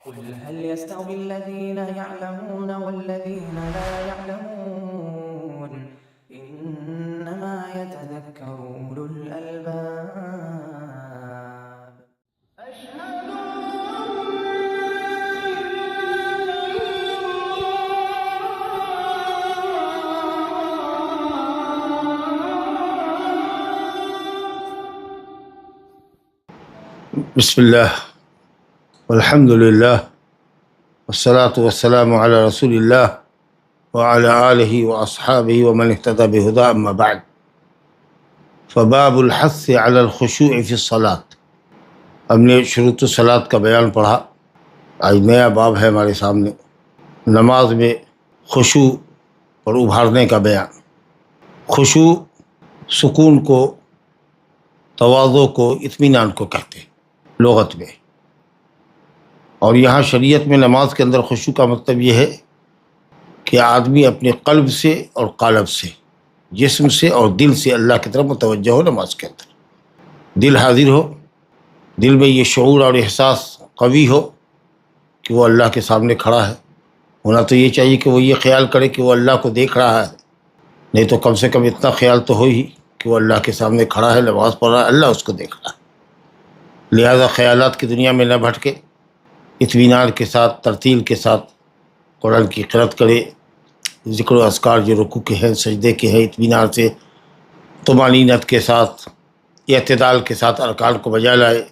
قل هل يستوي الذين يعلمون والذين لا يعلمون إنما يتذكر أولو الألباب أشهد بسم الله والحمد لله والصلاة والسلام على رسول الله وعلى آله وأصحابه ومن اهتدى بهدى أما بعد فباب الحث على الخشوع في الصلاة. ہم نے شروط الصلاة کا بیان پڑھا. آج نیا باب ہے ہمارے سامنے، نماز میں خشوع اور ابھارنے کا بیان. خشوع سکون کو، تواضع کو، اطمینان کو کہتے ہیں لغت میں، اور یہاں شریعت میں نماز کے اندر خشوع کا مطلب یہ ہے کہ آدمی اپنے قلب سے اور قالب سے، جسم سے اور دل سے اللہ کی طرف متوجہ ہو. نماز کے اندر دل حاضر ہو، دل میں یہ شعور اور احساس قوی ہو کہ وہ اللہ کے سامنے کھڑا ہے. ہونا تو یہ چاہیے کہ وہ یہ خیال کرے کہ وہ اللہ کو دیکھ رہا ہے، نہیں تو کم سے کم اتنا خیال تو ہو ہی کہ وہ اللہ کے سامنے کھڑا ہے، نماز پڑھ رہا ہے، اللہ اس کو دیکھ رہا ہے. لہذا خیالات کی دنیا میں نہ بھٹکے، اطمینان کے ساتھ، ترتیل کے ساتھ قرآن کی قرأت کرے. ذکر و اذکار جو رکوع کے ہیں، سجدے کے ہیں، اطمینان سے، طمانینت کے ساتھ، اعتدال کے ساتھ ارکان کو بجا لائے.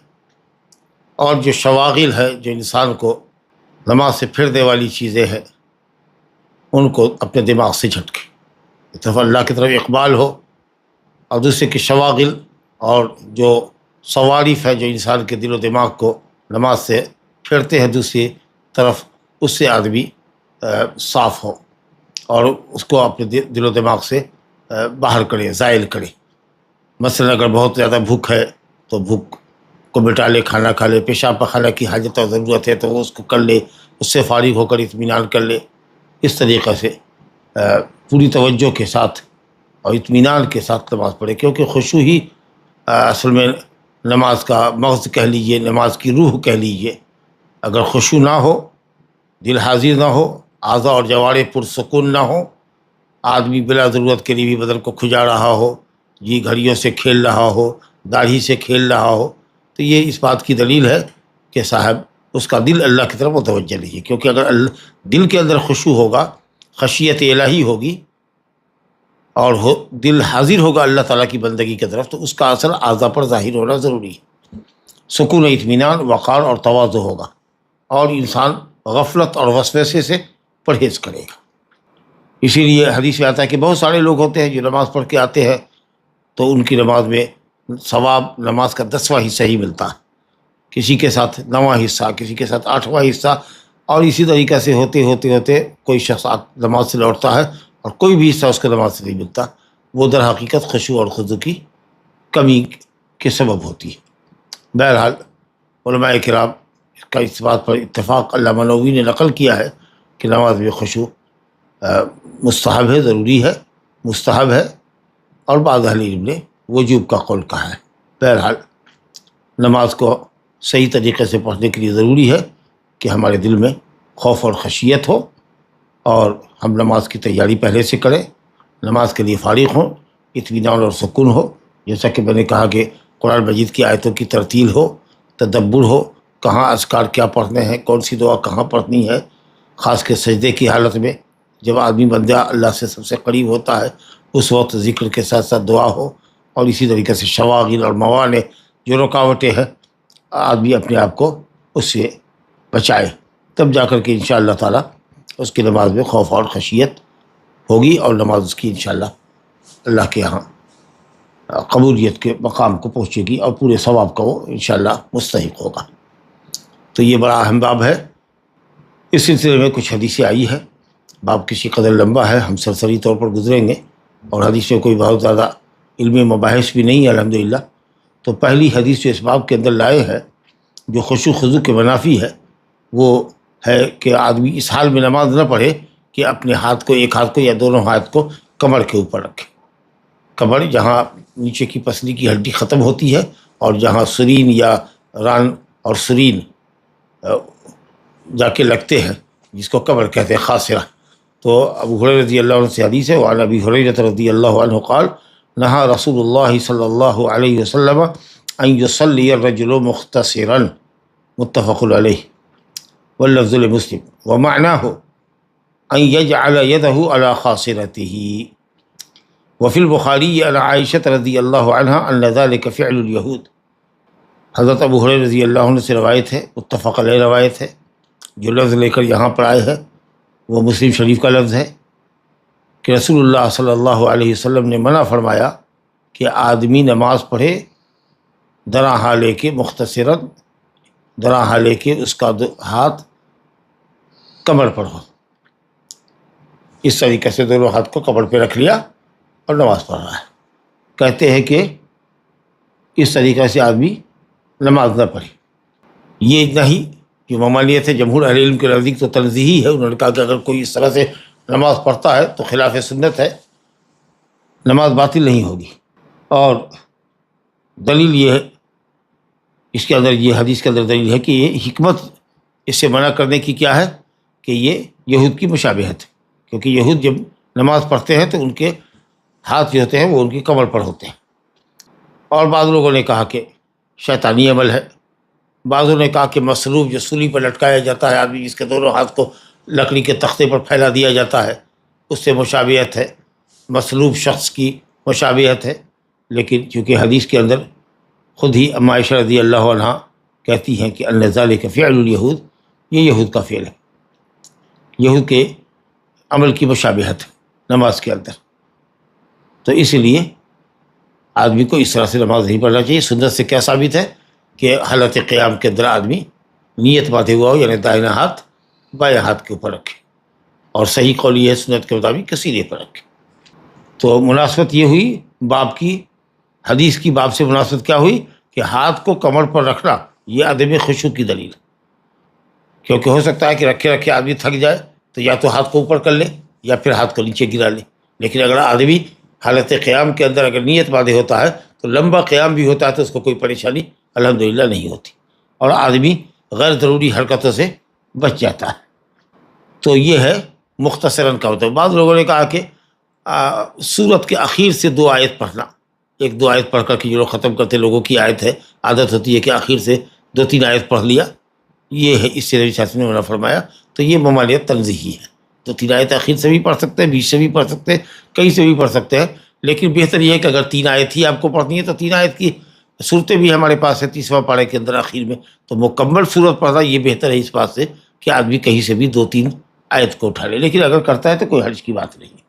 اور جو شواغل ہے، جو انسان کو نماز سے پھرنے والی چیزیں ہیں، ان کو اپنے دماغ سے جھٹکے. ایک طرف اللہ کی طرف اقبال ہو، اور دوسرے کی شواغل اور جو صوارف ہے جو انسان کے دل و دماغ کو نماز سے پھرتے ہیں دوسری طرف، اس سے آدمی صاف ہو اور اس کو اپنے دل و دماغ سے باہر کرے، زائل کرے. مثلا اگر بہت زیادہ بھوک ہے تو بھوک کو مٹا لے، کھانا کھا لے. پیشاب پخانہ کی حاجت اور ضرورت ہے تو وہ اس کو کر لے، اس سے فارغ ہو کر اطمینان کر لے. اس طریقے سے پوری توجہ کے ساتھ اور اطمینان کے ساتھ نماز پڑھے، کیونکہ خشوع ہی اصل میں نماز کا مغز کہہ لیجیے، نماز کی روح کہہ لیجیے. اگر خشوع نہ ہو، دل حاضر نہ ہو، اعضاء اور جوارح پرسکون نہ ہو، آدمی بلا ضرورت کے لیے بھی بدن کو کھجا رہا ہو، جی گھڑیوں سے کھیل رہا ہو، داڑھی سے کھیل رہا ہو، تو یہ اس بات کی دلیل ہے کہ صاحب اس کا دل اللہ کی طرف متوجہ نہیں ہے. کیونکہ اگر دل کے اندر خشوع ہوگا، خشیت الہی ہوگی، اور دل حاضر ہوگا اللہ تعالیٰ کی بندگی کی طرف، تو اس کا اثر اعضاء پر ظاہر ہونا ضروری ہے. سکون، اطمینان، وقار اور تواضع ہوگا، اور انسان غفلت اور وسوسے سے پرہیز کرے گا. اسی لیے حدیث میں آتا ہے کہ بہت سارے لوگ ہوتے ہیں جو نماز پڑھ کے آتے ہیں تو ان کی نماز میں ثواب نماز کا 10واں حصہ ہی ملتا ہے، کسی کے ساتھ 9واں حصہ، کسی کے ساتھ 8واں حصہ، اور اسی طریقے سے ہوتے کوئی شخص نماز سے لوٹتا ہے اور کوئی بھی حصہ اس کو نماز سے نہیں ملتا. وہ در حقیقت خشوع اور خضوع کی کمی کے سبب ہوتی ہے. بہرحال علماء کرام کا اس بات پر اتفاق علامہ نووی نے نقل کیا ہے کہ نماز میں خشوع مستحب ہے، ضروری ہے، مستحب ہے، اور بعض اہل علم نے وجوب کا قول کہا ہے. بہرحال نماز کو صحیح طریقے سے پڑھنے کے لیے ضروری ہے کہ ہمارے دل میں خوف اور خشیت ہو، اور ہم نماز کی تیاری پہلے سے کریں، نماز کے لیے فارغ ہوں، اطمینان اور سکون ہو. جیسا کہ میں نے کہا کہ قرآن مجید کی آیتوں کی ترتیل ہو، تدبر ہو، کہاں اذکار کیا پڑھنے ہیں، کون سی دعا کہاں پڑھنی ہے. خاص کے سجدے کی حالت میں جب آدمی بندہ اللہ سے سب سے قریب ہوتا ہے، اس وقت ذکر کے ساتھ ساتھ دعا ہو. اور اسی طریقے سے شواغل اور موانع جو رکاوٹیں ہیں، آدمی اپنے آپ کو اس سے بچائے، تب جا کر کے انشاءاللہ تعالیٰ اس کی نماز میں خوف اور خشیت ہوگی، اور نماز اس کی انشاءاللہ اللہ کے ہاں قبولیت کے مقام کو پہنچے گی، اور پورے ثواب کا وہ انشاءاللہ مستحق ہوگا. تو یہ بڑا اہم باب ہے. اس سلسلے میں کچھ حدیثیں آئی ہے. باب کسی قدر لمبا ہے، ہم سرسری طور پر گزریں گے، اور حدیث میں کوئی بہت زیادہ علمی مباحث بھی نہیں ہے الحمدللہ. تو پہلی حدیث جو اس باب کے اندر لائے ہے، جو خشوع خضوع کے منافی ہے، وہ ہے کہ آدمی اس حال میں نماز نہ پڑھے کہ اپنے ایک ہاتھ کو یا دونوں ہاتھ کو کمر کے اوپر رکھے. کمر جہاں نیچے کی پسلی کی ہڈی ختم ہوتی ہے، اور جہاں سرین یا ران اور سرین جا کے لگتے ہیں، جس کو قبر کہتے ہیں، خاصرہ۔ تو ابو ہریرہ رضی اللہ عنہ سے حدیث ہے، وعن ابی ہریرہ رضی اللہ عنہ قال نہى رسول اللہ صلی اللہ علیہ وسلم ان يصلي الرجل مختصرا، متفق علیہ، واللفظ لمسلم، ومعناه ان يجعل يده على خاصرته۔ وفي البخاری عن عائشہ رضی اللہ عنہ ان ذلك فعل اليہود۔ حضرت ابو ہریرہ رضی اللہ عنہ سے روایت ہے، متفق علیہ روایت ہے، جو لفظ لے کر یہاں پر آئے ہیں وہ مسلم شریف کا لفظ ہے کہ رسول اللہ صلی اللہ علیہ وسلم نے منع فرمایا کہ آدمی نماز پڑھے درا ہا لے کے، مختصراً درا ہا لے کے، اس کا ہاتھ کمر پر ہو، اس طریقے سے دونوں ہاتھ کو کمر پہ رکھ لیا اور نماز پڑھ رہا ہے۔ کہتے ہیں کہ اس طریقے سے آدمی نماز نہ پڑھے۔ یہ نہیں جو ممانعت ہے جمہور اہل علم کے نزدیک تو تنزیہی ہے، انہوں نے کہا کہ اگر کوئی اس طرح سے نماز پڑھتا ہے تو خلاف سنت ہے، نماز باطل نہیں ہوگی۔ اور دلیل یہ ہے، اس کے اندر، یہ حدیث کے اندر دلیل ہے کہ یہ حکمت اس سے منع کرنے کی کیا ہے کہ یہ یہود کی مشابہت ہے، کیونکہ یہود جب نماز پڑھتے ہیں تو ان کے ہاتھ جو ہوتے ہیں وہ ان کی کمر پر ہوتے ہیں۔ اور بعض لوگوں نے کہا کہ شیطانی عمل ہے، بعضوں نے کہا کہ مصلوب جو سولی پر لٹکایا جاتا ہے آدمی، جس کے دونوں ہاتھ کو لکڑی کے تختے پر پھیلا دیا جاتا ہے، اس سے مشابہت ہے، مصلوب شخص کی مشابہت ہے۔ لیکن چونکہ حدیث کے اندر خود ہی ام عائشہ رضی اللہ عنہ کہتی ہیں کہ ان ذلک فعل الیہود، یہ یہود کا فعل ہے، یہود کے عمل کی مشابہت ہے نماز کے اندر۔ تو اس لیے آدمی کو اس طرح سے نماز نہیں پڑھنا چاہیے۔ سنت سے کیا ثابت ہے کہ حالت قیام کے اندر آدمی نیت باندھے ہوا ہو، یعنی دائنا ہاتھ بائیں ہاتھ کے اوپر رکھے، اور صحیح قول یہ ہے سنت کے مطابق کہ سینے پر رکھے۔ تو مناسبت یہ ہوئی باب کی، حدیث کی باب سے مناسبت کیا ہوئی کہ ہاتھ کو کمر پر رکھنا یہ عدم خشوع کی دلیل، کیونکہ ہو سکتا ہے کہ رکھے رکھے آدمی تھک جائے تو یا تو ہاتھ کو اوپر کر لے یا پھر ہاتھ کو نیچے گرا لے، لیکن اگر آدمی حالت قیام کے اندر اگر نیت باندھے ہوتا ہے تو لمبا قیام بھی ہوتا ہے تو اس کو کوئی پریشانی الحمدللہ نہیں ہوتی، اور آدمی غیر ضروری حرکتوں سے بچ جاتا ہے۔ تو یہ ہے مختصراً کا مطلب۔ بعض لوگوں نے کہا کہ سورت کے اخیر سے 2 آیت پڑھنا، 1-2 آیت پڑھ کر کے جو لوگ ختم کرتے لوگوں کی عادت ہے، عادت ہوتی ہے کہ آخر سے 2-3 آیت پڑھ لیا، یہ ہے، اس سے نبی صلی اللہ علیہ وسلم نے منع فرمایا۔ تو یہ ممانعت تنزیہی ہے، 2-3 آیت آخر سے بھی پڑھ سکتے ہیں، بیچ سے بھی پڑھ سکتے ہیں، کہیں سے بھی پڑھ سکتے ہیں، لیکن بہتر یہ ہے کہ اگر 3 آیت ہی آپ کو پڑھنی ہے تو 3 آیت کی صورتیں بھی ہمارے پاس ہے 30واں پارے کے اندر آخر میں، تو مکمل صورت پڑھنا یہ بہتر ہے اس بات سے کہ آدمی کہیں سے بھی 2-3 آیت کو اٹھا لے، لیکن اگر کرتا ہے تو کوئی حرج کی بات نہیں ہے۔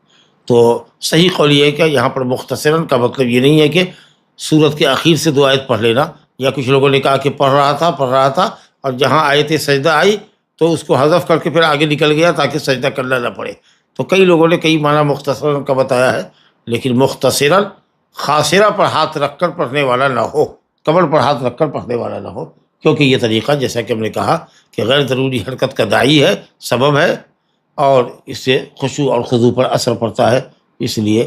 تو صحیح قول یہ ہے کہ یہاں پر مختصراً کا مطلب یہ نہیں ہے کہ سورت کے آخر سے 2 آیت پڑھ لینا، یا کچھ لوگوں نے کہا کہ پڑھ رہا تھا اور جہاں آیت سجدہ آئی تو اس کو حذف کر کے پھر آگے نکل گیا تاکہ سجدہ کرنا نہ پڑے۔ تو کئی لوگوں نے کئی معنی مختصراً کا بتایا ہے، لیکن مختصراً خاصرہ پر ہاتھ رکھ کر پڑھنے والا نہ ہو، کمر پر ہاتھ رکھ کر پڑھنے والا نہ ہو، کیونکہ یہ طریقہ جیسا کہ ہم نے کہا کہ غیر ضروری حرکت کا داعی ہے، سبب ہے، اور اس سے خشوع اور خضوع پر اثر پڑتا ہے۔ اس لیے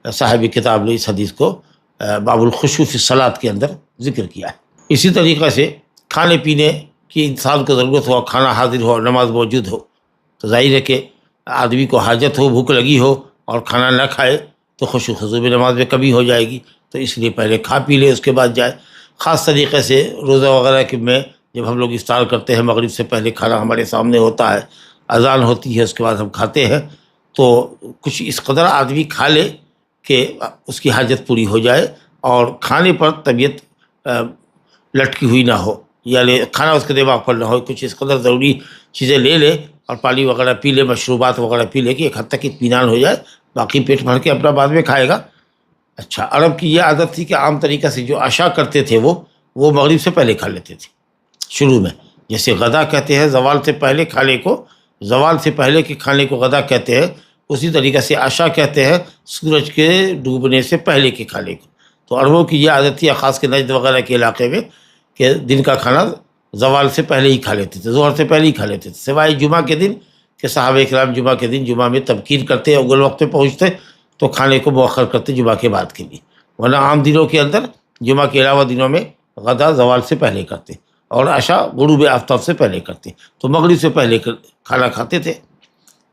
صاحب کتاب نے اس حدیث کو باب الخشوع فی الصلاۃ کے اندر ذکر کیا ہے۔ اسی طریقے سے کھانے پینے کی انسان کو ضرورت ہو، کھانا حاضر ہو اور نماز موجود ہو، تو ظاہر ہے کہ آدمی کو حاجت ہو، بھوک لگی ہو اور کھانا نہ کھائے تو خشوع خضوع میں نماز میں کمی ہو جائے گی، تو اس لیے پہلے کھا پی لے اس کے بعد جائے۔ خاص طریقے سے روزہ وغیرہ کے میں جب ہم لوگ افطار کرتے ہیں، مغرب سے پہلے کھانا ہمارے سامنے ہوتا ہے، اذان ہوتی ہے، اس کے بعد ہم کھاتے ہیں، تو کچھ اس قدر آدمی کھا لے کہ اس کی حاجت پوری ہو جائے، اور کھانے پر طبیعت لٹکی ہوئی نہ ہو، یا کھانا اس کے دماغ پر نہ ہو، کچھ اس قدر ضروری چیزیں لے لے اور پانی وغیرہ پی لے، مشروبات وغیرہ پی لے کہ ایک حد تک اطمینان ہو جائے، باقی پیٹ بھر کے اپنا بعد میں کھائے گا۔ اچھا، عرب کی یہ عادت تھی کہ عام طریقے سے جو عشاء کرتے تھے وہ مغرب سے پہلے کھا لیتے تھے شروع میں، جیسے غدا کہتے ہیں زوال سے پہلے کھانے کو، زوال سے پہلے کے کھانے کو غدا کہتے ہیں، اسی طریقے سے عشاء کہتے ہیں سورج کے ڈوبنے سے پہلے کے کھانے کو۔ تو عربوں کی یہ عادت تھی، خاص کے نجد وغیرہ کے علاقے میں، کہ دن کا کھانا زوال سے پہلے ہی کھا لیتے تھے، ظہر سے پہلے ہی کھا لیتے تھے، سوائے جمعہ کے دن کہ صحابہ کرام جمعہ کے دن جمعہ میں تبکیر کرتے، اول وقت پہ پہنچتے تو کھانے کو مؤخر کرتے جمعہ کے بعد کے لیے، ورنہ عام دنوں کے اندر جمعہ کے علاوہ دنوں میں غدا زوال سے پہلے کرتے۔ اور عشاء غروب آفتاب سے پہلے کرتے. تو مغرب سے پہلے کھانا کھاتے تھے.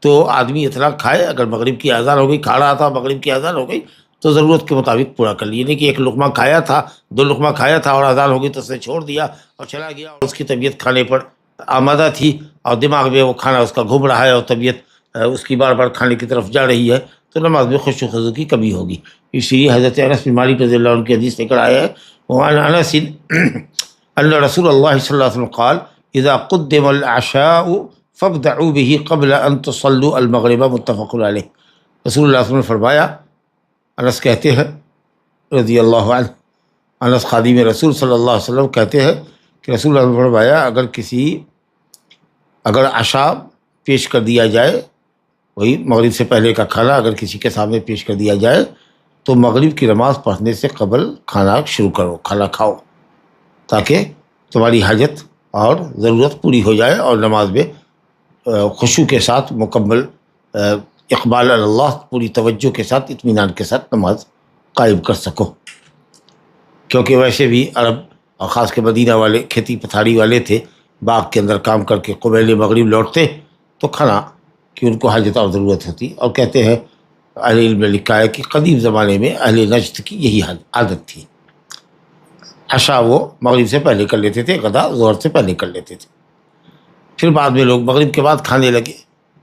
تو آدمی اتنا کھائے، اگر مغرب کی اذان ہو گئی، کھا رہا تھا، مغرب کی اذان ہو گئی تو ضرورت کے مطابق پورا کر لیے. نہیں کہ ایک لقمہ کھایا تھا، 2 لقمہ کھایا تھا اور اذان ہو گئی تو اس نے چھوڑ دیا اور چلا گیا، اور اس کی طبیعت کھانے پر آمادہ تھی اور دماغ میں وہ کھانا اس کا گھوم رہا ہے اور طبیعت اس کی بار بار کھانے کی طرف جا رہی ہے، تو نماز میں خشوع و خضوع کی کمی ہوگی. اسی لیے حضرت انس بن مالک رضی اللہ عنہ کی حدیث لے کر آیا ہے، وعن انس ان رسول اللہ صلی اللہ علیہ وسلم قال اذا قدم العشاء فابدعوا به قبل ان تصلوا المغرب، متفق علیہ. رسول اللہ صلی اللہ علیہ وسلم نے فرمایا، انس کہتے ہیں رضی اللہ عنہ، انس خادم رسول صلی اللہ علیہ وسلم کہتے ہیں کہ رسول اللہ نے فرمایا اگر عشاء پیش کر دیا جائے، وہی مغرب سے پہلے کا کھانا اگر کسی کے سامنے پیش کر دیا جائے تو مغرب کی نماز پڑھنے سے قبل کھانا شروع کرو، کھانا کھاؤ، تاکہ تمہاری حاجت اور ضرورت پوری ہو جائے اور نماز میں خشوع کے ساتھ، مکمل اقبال اللہ، پوری توجہ کے ساتھ، اطمینان کے ساتھ نماز قائم کر سکو. کیونکہ ویسے بھی عرب اور خاص کے مدینہ والے کھیتی پتھاری والے تھے، باغ کے اندر کام کر کے قبیل مغرب لوٹتے تو کھانا کی ان کو حاجت اور ضرورت ہوتی. اور کہتے ہیں اہل علم نے لکھا ہے کہ قدیم زمانے میں اہل نجد کی یہی عادت تھی، عشاء وہ مغرب سے پہلے کر لیتے تھے، غدا ظہر سے پہلے کر لیتے تھے. پھر بعد میں لوگ مغرب کے بعد کھانے لگے،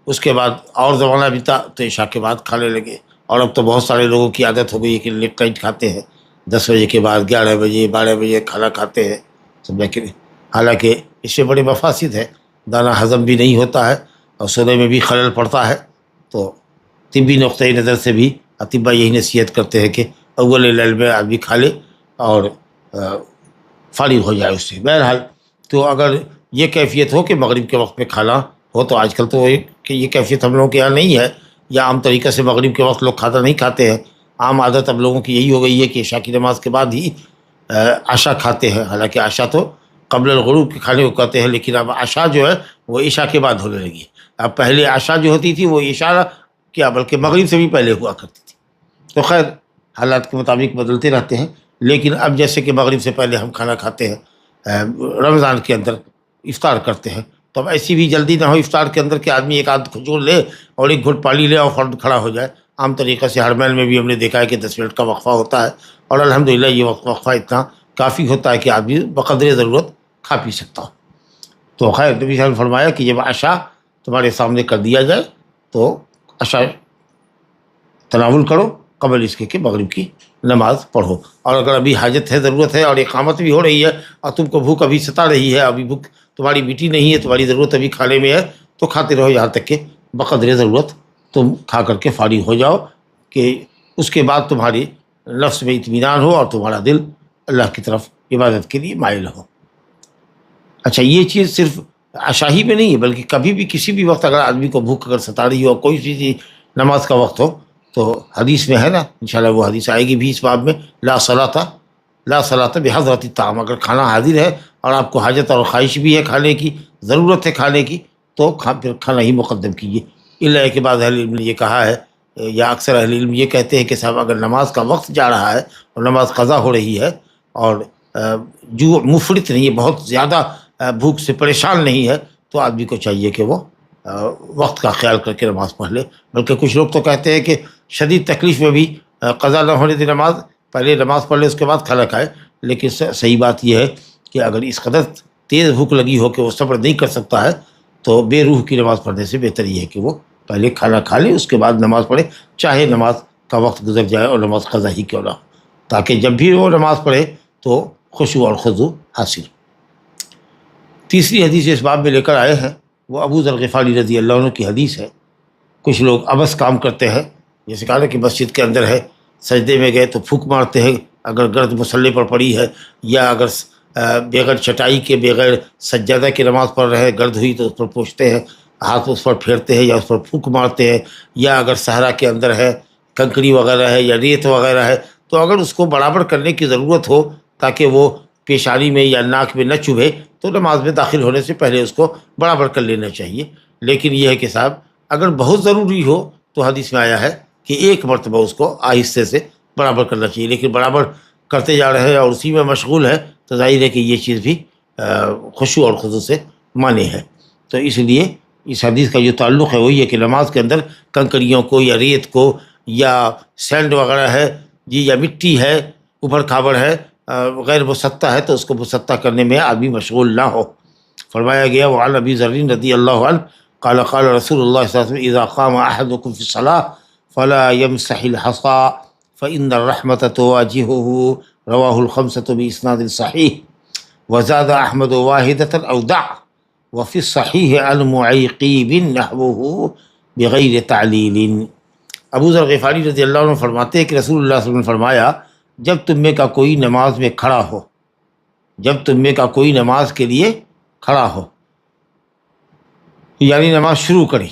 اس کے بعد اور زمانہ بیتا تو عشاء کے بعد کھانے لگے. اور اب تو بہت سارے لوگوں کی عادت ہو گئی ہے کہ لیٹ نائٹ کھاتے ہیں، 10 بجے کے بعد 11 بجے 12 بجے کھانا کھاتے ہیں. حالانکہ اس سے بڑے مفاسد ہے، دانہ ہضم بھی نہیں ہوتا ہے اور سونے میں بھی خلل پڑتا ہے. تو طبی نقطۂ نظر سے بھی اطباء یہی نصیحت کرتے ہیں کہ اول العلم میں آدمی کھا لے اور فارغ ہو جائے اس سے. بہرحال تو اگر یہ کیفیت ہو کہ مغرب کے وقت میں کھانا ہو، تو آج کل تو کہ یہ کیفیت ہم لوگوں کے یہاں نہیں ہے، یا عام طریقے سے مغرب کے وقت لوگ کھانا نہیں کھاتے ہیں. عام عادت اب لوگوں کی یہی ہو گئی ہے کہ عشاء کی نماز کے بعد ہی عشاء کھاتے ہیں. حالانکہ عشاء تو قبل الغروب کے کھانے کو کہتے ہیں، لیکن اب عشاء جو ہے وہ عشاء کے بعد ہونے لگی ہے. اب پہلے عشاء جو ہوتی تھی وہ عشاء کیا بلکہ مغرب سے بھی پہلے ہوا کرتی تھی. تو خیر حالات کے مطابق بدلتے رہتے ہیں. لیکن اب جیسے کہ مغرب سے پہلے ہم کھانا کھاتے ہیں، رمضان کے اندر افطار کرتے ہیں، تو اب ایسی بھی جلدی نہ ہو افطار کے اندر کہ آدمی ایک آدھ کھجور لے اور ایک گھٹ پانی لے اور فوراً کھڑا ہو جائے. عام طریقے سے حرمین میں بھی ہم نے دیکھا ہے کہ 10 منٹ کا وقفہ ہوتا ہے، اور الحمدللہ یہ وقفہ اتنا کافی ہوتا ہے کہ آدمی بقدر ضرورت کھا پی سکتا ہو. تو خیر نبی صلی اللہ علیہ وسلم نے فرمایا کہ جب عشاء تمہارے سامنے کر دیا جائے تو عشاء تناول کرو قبل اس کے کہ مغرب کی نماز پڑھو. اور اگر ابھی حاجت ہے، ضرورت ہے اور اقامت بھی ہو رہی ہے اور تم کو بھوک ابھی ستا رہی ہے، ابھی بھوک تمہاری میٹھی نہیں ہے، تمہاری ضرورت ابھی کھانے میں ہے، تو کھاتے رہو یہاں تک کہ بقدر ضرورت تم کھا کر کے فارغ ہو جاؤ، کہ اس کے بعد تمہاری نفس میں اطمینان ہو اور تمہارا دل اللہ کی طرف عبادت کے لیے مائل ہو. اچھا یہ چیز صرف عشاء ہی میں نہیں ہے، بلکہ کبھی بھی کسی بھی وقت اگر آدمی کو بھوک اگر ستا رہی ہو، کوئی چیز نماز کا وقت ہو، تو حدیث میں ہے نا، انشاءاللہ وہ حدیث آئے گی بھی اس باب میں، لا صلاۃ بحضرۃ الطعام. اگر کھانا حاضر ہے اور آپ کو حاجت اور خواہش بھی ہے کھانے کی، ضرورت ہے کھانے کی، تو پھر کھانا ہی مقدم کیجیے. اللہ کے بعد اہل علم نے یہ کہا ہے، یا اکثر اہل علم یہ کہتے ہیں کہ صاحب اگر نماز کا وقت جا رہا ہے اور نماز قضا ہو رہی ہے اور جو مفرط نہیں ہے، بہت زیادہ بھوک سے پریشان نہیں ہے، تو آدمی کو چاہیے کہ وہ وقت کا خیال کر کے نماز پڑھ لے. بلکہ کچھ لوگ تو کہتے ہیں کہ شدید تکلیف میں بھی قضا نہ ہونے دی نماز، پہلے نماز پڑھ لے اس کے بعد کھانا کھائے. لیکن صحیح بات یہ ہے کہ اگر اس قدر تیز بھوک لگی ہو کہ وہ صبر نہیں کر سکتا ہے، تو بے روح کی نماز پڑھنے سے بہتر یہ ہے کہ وہ پہلے کھانا کھا لے، اس کے بعد نماز پڑھے، چاہے نماز کا وقت گزر جائے اور نماز قضا ہی کیوں نہ ہو، تاکہ جب بھی وہ نماز پڑھے تو خشوع اور خضوع حاصل. تیسری حدیث اس باب میں لے کر آئے ہیں، وہ ابو ذر غفاری رضی اللہ عنہ کی حدیث ہے. کچھ لوگ عبث کام کرتے ہیں، جیسے کہا نا کہ مسجد کے اندر ہے، سجدے میں گئے تو پھونک مارتے ہیں اگر گرد مسلح پر پڑی ہے، یا اگر بغیر چٹائی کے بغیر سجادہ کی نماز پڑھ رہے ہیں، گرد ہوئی تو اس پر پوچھتے ہیں، ہاتھ اس پر پھیرتے ہیں یا اس پر پھونک مارتے ہیں. یا اگر صحرا کے اندر ہے، کنکری وغیرہ ہے یا ریت وغیرہ ہے، تو اگر اس کو برابر کرنے کی ضرورت ہو تاکہ وہ پیشانی میں یا ناک میں نہ چبھے، تو نماز میں داخل ہونے سے پہلے اس کو برابر کر لینا چاہیے. لیکن یہ ہے کہ صاحب اگر بہت ضروری ہو تو حدیث میں آیا ہے کہ ایک مرتبہ اس کو آہستہ سے برابر کرنا چاہیے. لیکن برابر کرتے جا رہے ہیں اور اسی میں مشغول ہے، تو ظاہر ہے کہ یہ چیز بھی خشوع اور خضوع سے مانے ہے۔ تو اس لیے اس حدیث کا جو تعلق ہے وہی ہے کہ نماز کے اندر کنکریوں کو یا ریت کو یا سینڈ وغیرہ ہے جی یا مٹی ہے اوپر کھابڑ ہے غیر مسطح ہے تو اس کو مسطح کرنے میں آدمی مشغول نہ ہو۔ فرمایا گیا وعن ابی ذر رضی اللہ عنہ قال قال رسول اللہ صلی اللہ علیہ وسلم اذا قام احدکم فی الصلاة فلا يمسح الحصى فإن الرحمة تواجهه رواه الخمسة بإسناد صحیح وزاد احمد واحدة او دع وفي الصحيح عن معيقيب نحوه بغیر تعلیل۔ ابو ذر غفاری رضی اللہ عنہ فرماتے ہیں کہ رسول اللہ صلی اللہ علیہ وسلم نے فرمایا جب تم میں کا کوئی نماز میں کھڑا ہو، جب تم میں کا کوئی نماز کے لیے کھڑا ہو یعنی نماز شروع کرے،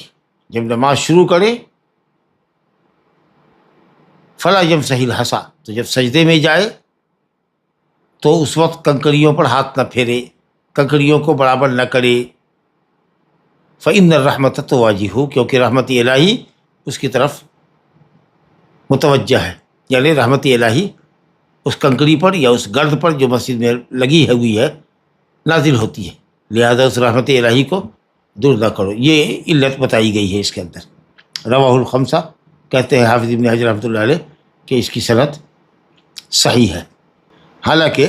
جب نماز شروع کرے فلا یمسح الحصی تو جب سجدے میں جائے تو اس وقت کنکریوں پر ہاتھ نہ پھیرے، کنکریوں کو برابر نہ کرے۔ فإن الرحمة تواجہ کیونکہ رحمت الہی اس کی طرف متوجہ ہے، یعنی رحمت الہی اس کنکری پر یا اس گرد پر جو مسجد میں لگی ہوئی ہے نازل ہوتی ہے، لہذا اس رحمت الہی کو دور نہ کرو۔ یہ علت بتائی گئی ہے اس کے اندر۔ رواہ الخمسہ کہتے ہیں حافظ ابن حجر رحمۃ اللہ علیہ کہ اس کی سند صحیح ہے، حالانکہ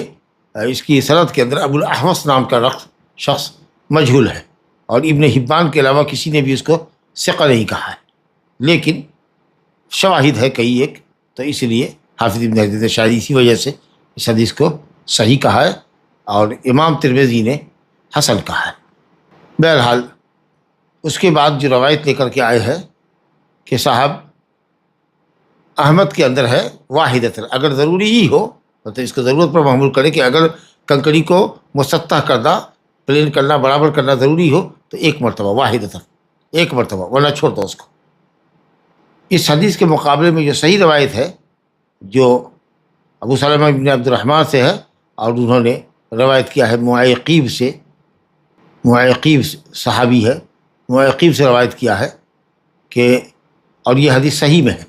اس کی سند کے اندر ابو الاحوص نام کا شخص مجہول ہے اور ابن حبان کے علاوہ کسی نے بھی اس کو ثقہ نہیں کہا ہے، لیکن شواہد ہے کئی ایک، تو اس لیے حافظ ابن حجر نے شاید اسی وجہ سے اس حدیث کو صحیح کہا ہے اور امام ترمذی نے حسن کہا ہے۔ بہرحال اس کے بعد جو روایت لے کر کے آئے ہیں کہ صاحب احمد کے اندر ہے واحدۃ، اگر ضروری ہی ہو تو اس کو ضرورت پر محمول کرے کہ اگر کنکری کو مسطح کرنا، پلین کرنا، برابر کرنا ضروری ہو تو ایک مرتبہ واحدۃ، ایک مرتبہ، ورنہ چھوڑ دو اس کو۔ اس حدیث کے مقابلے میں جو صحیح روایت ہے جو ابو سلمہ بن عبد الرحمن سے ہے اور انہوں نے روایت کیا ہے معیقیب سے، معیقیب صحابی ہے، معیقیب سے روایت کیا ہے کہ اور یہ حدیث صحیح میں ہے،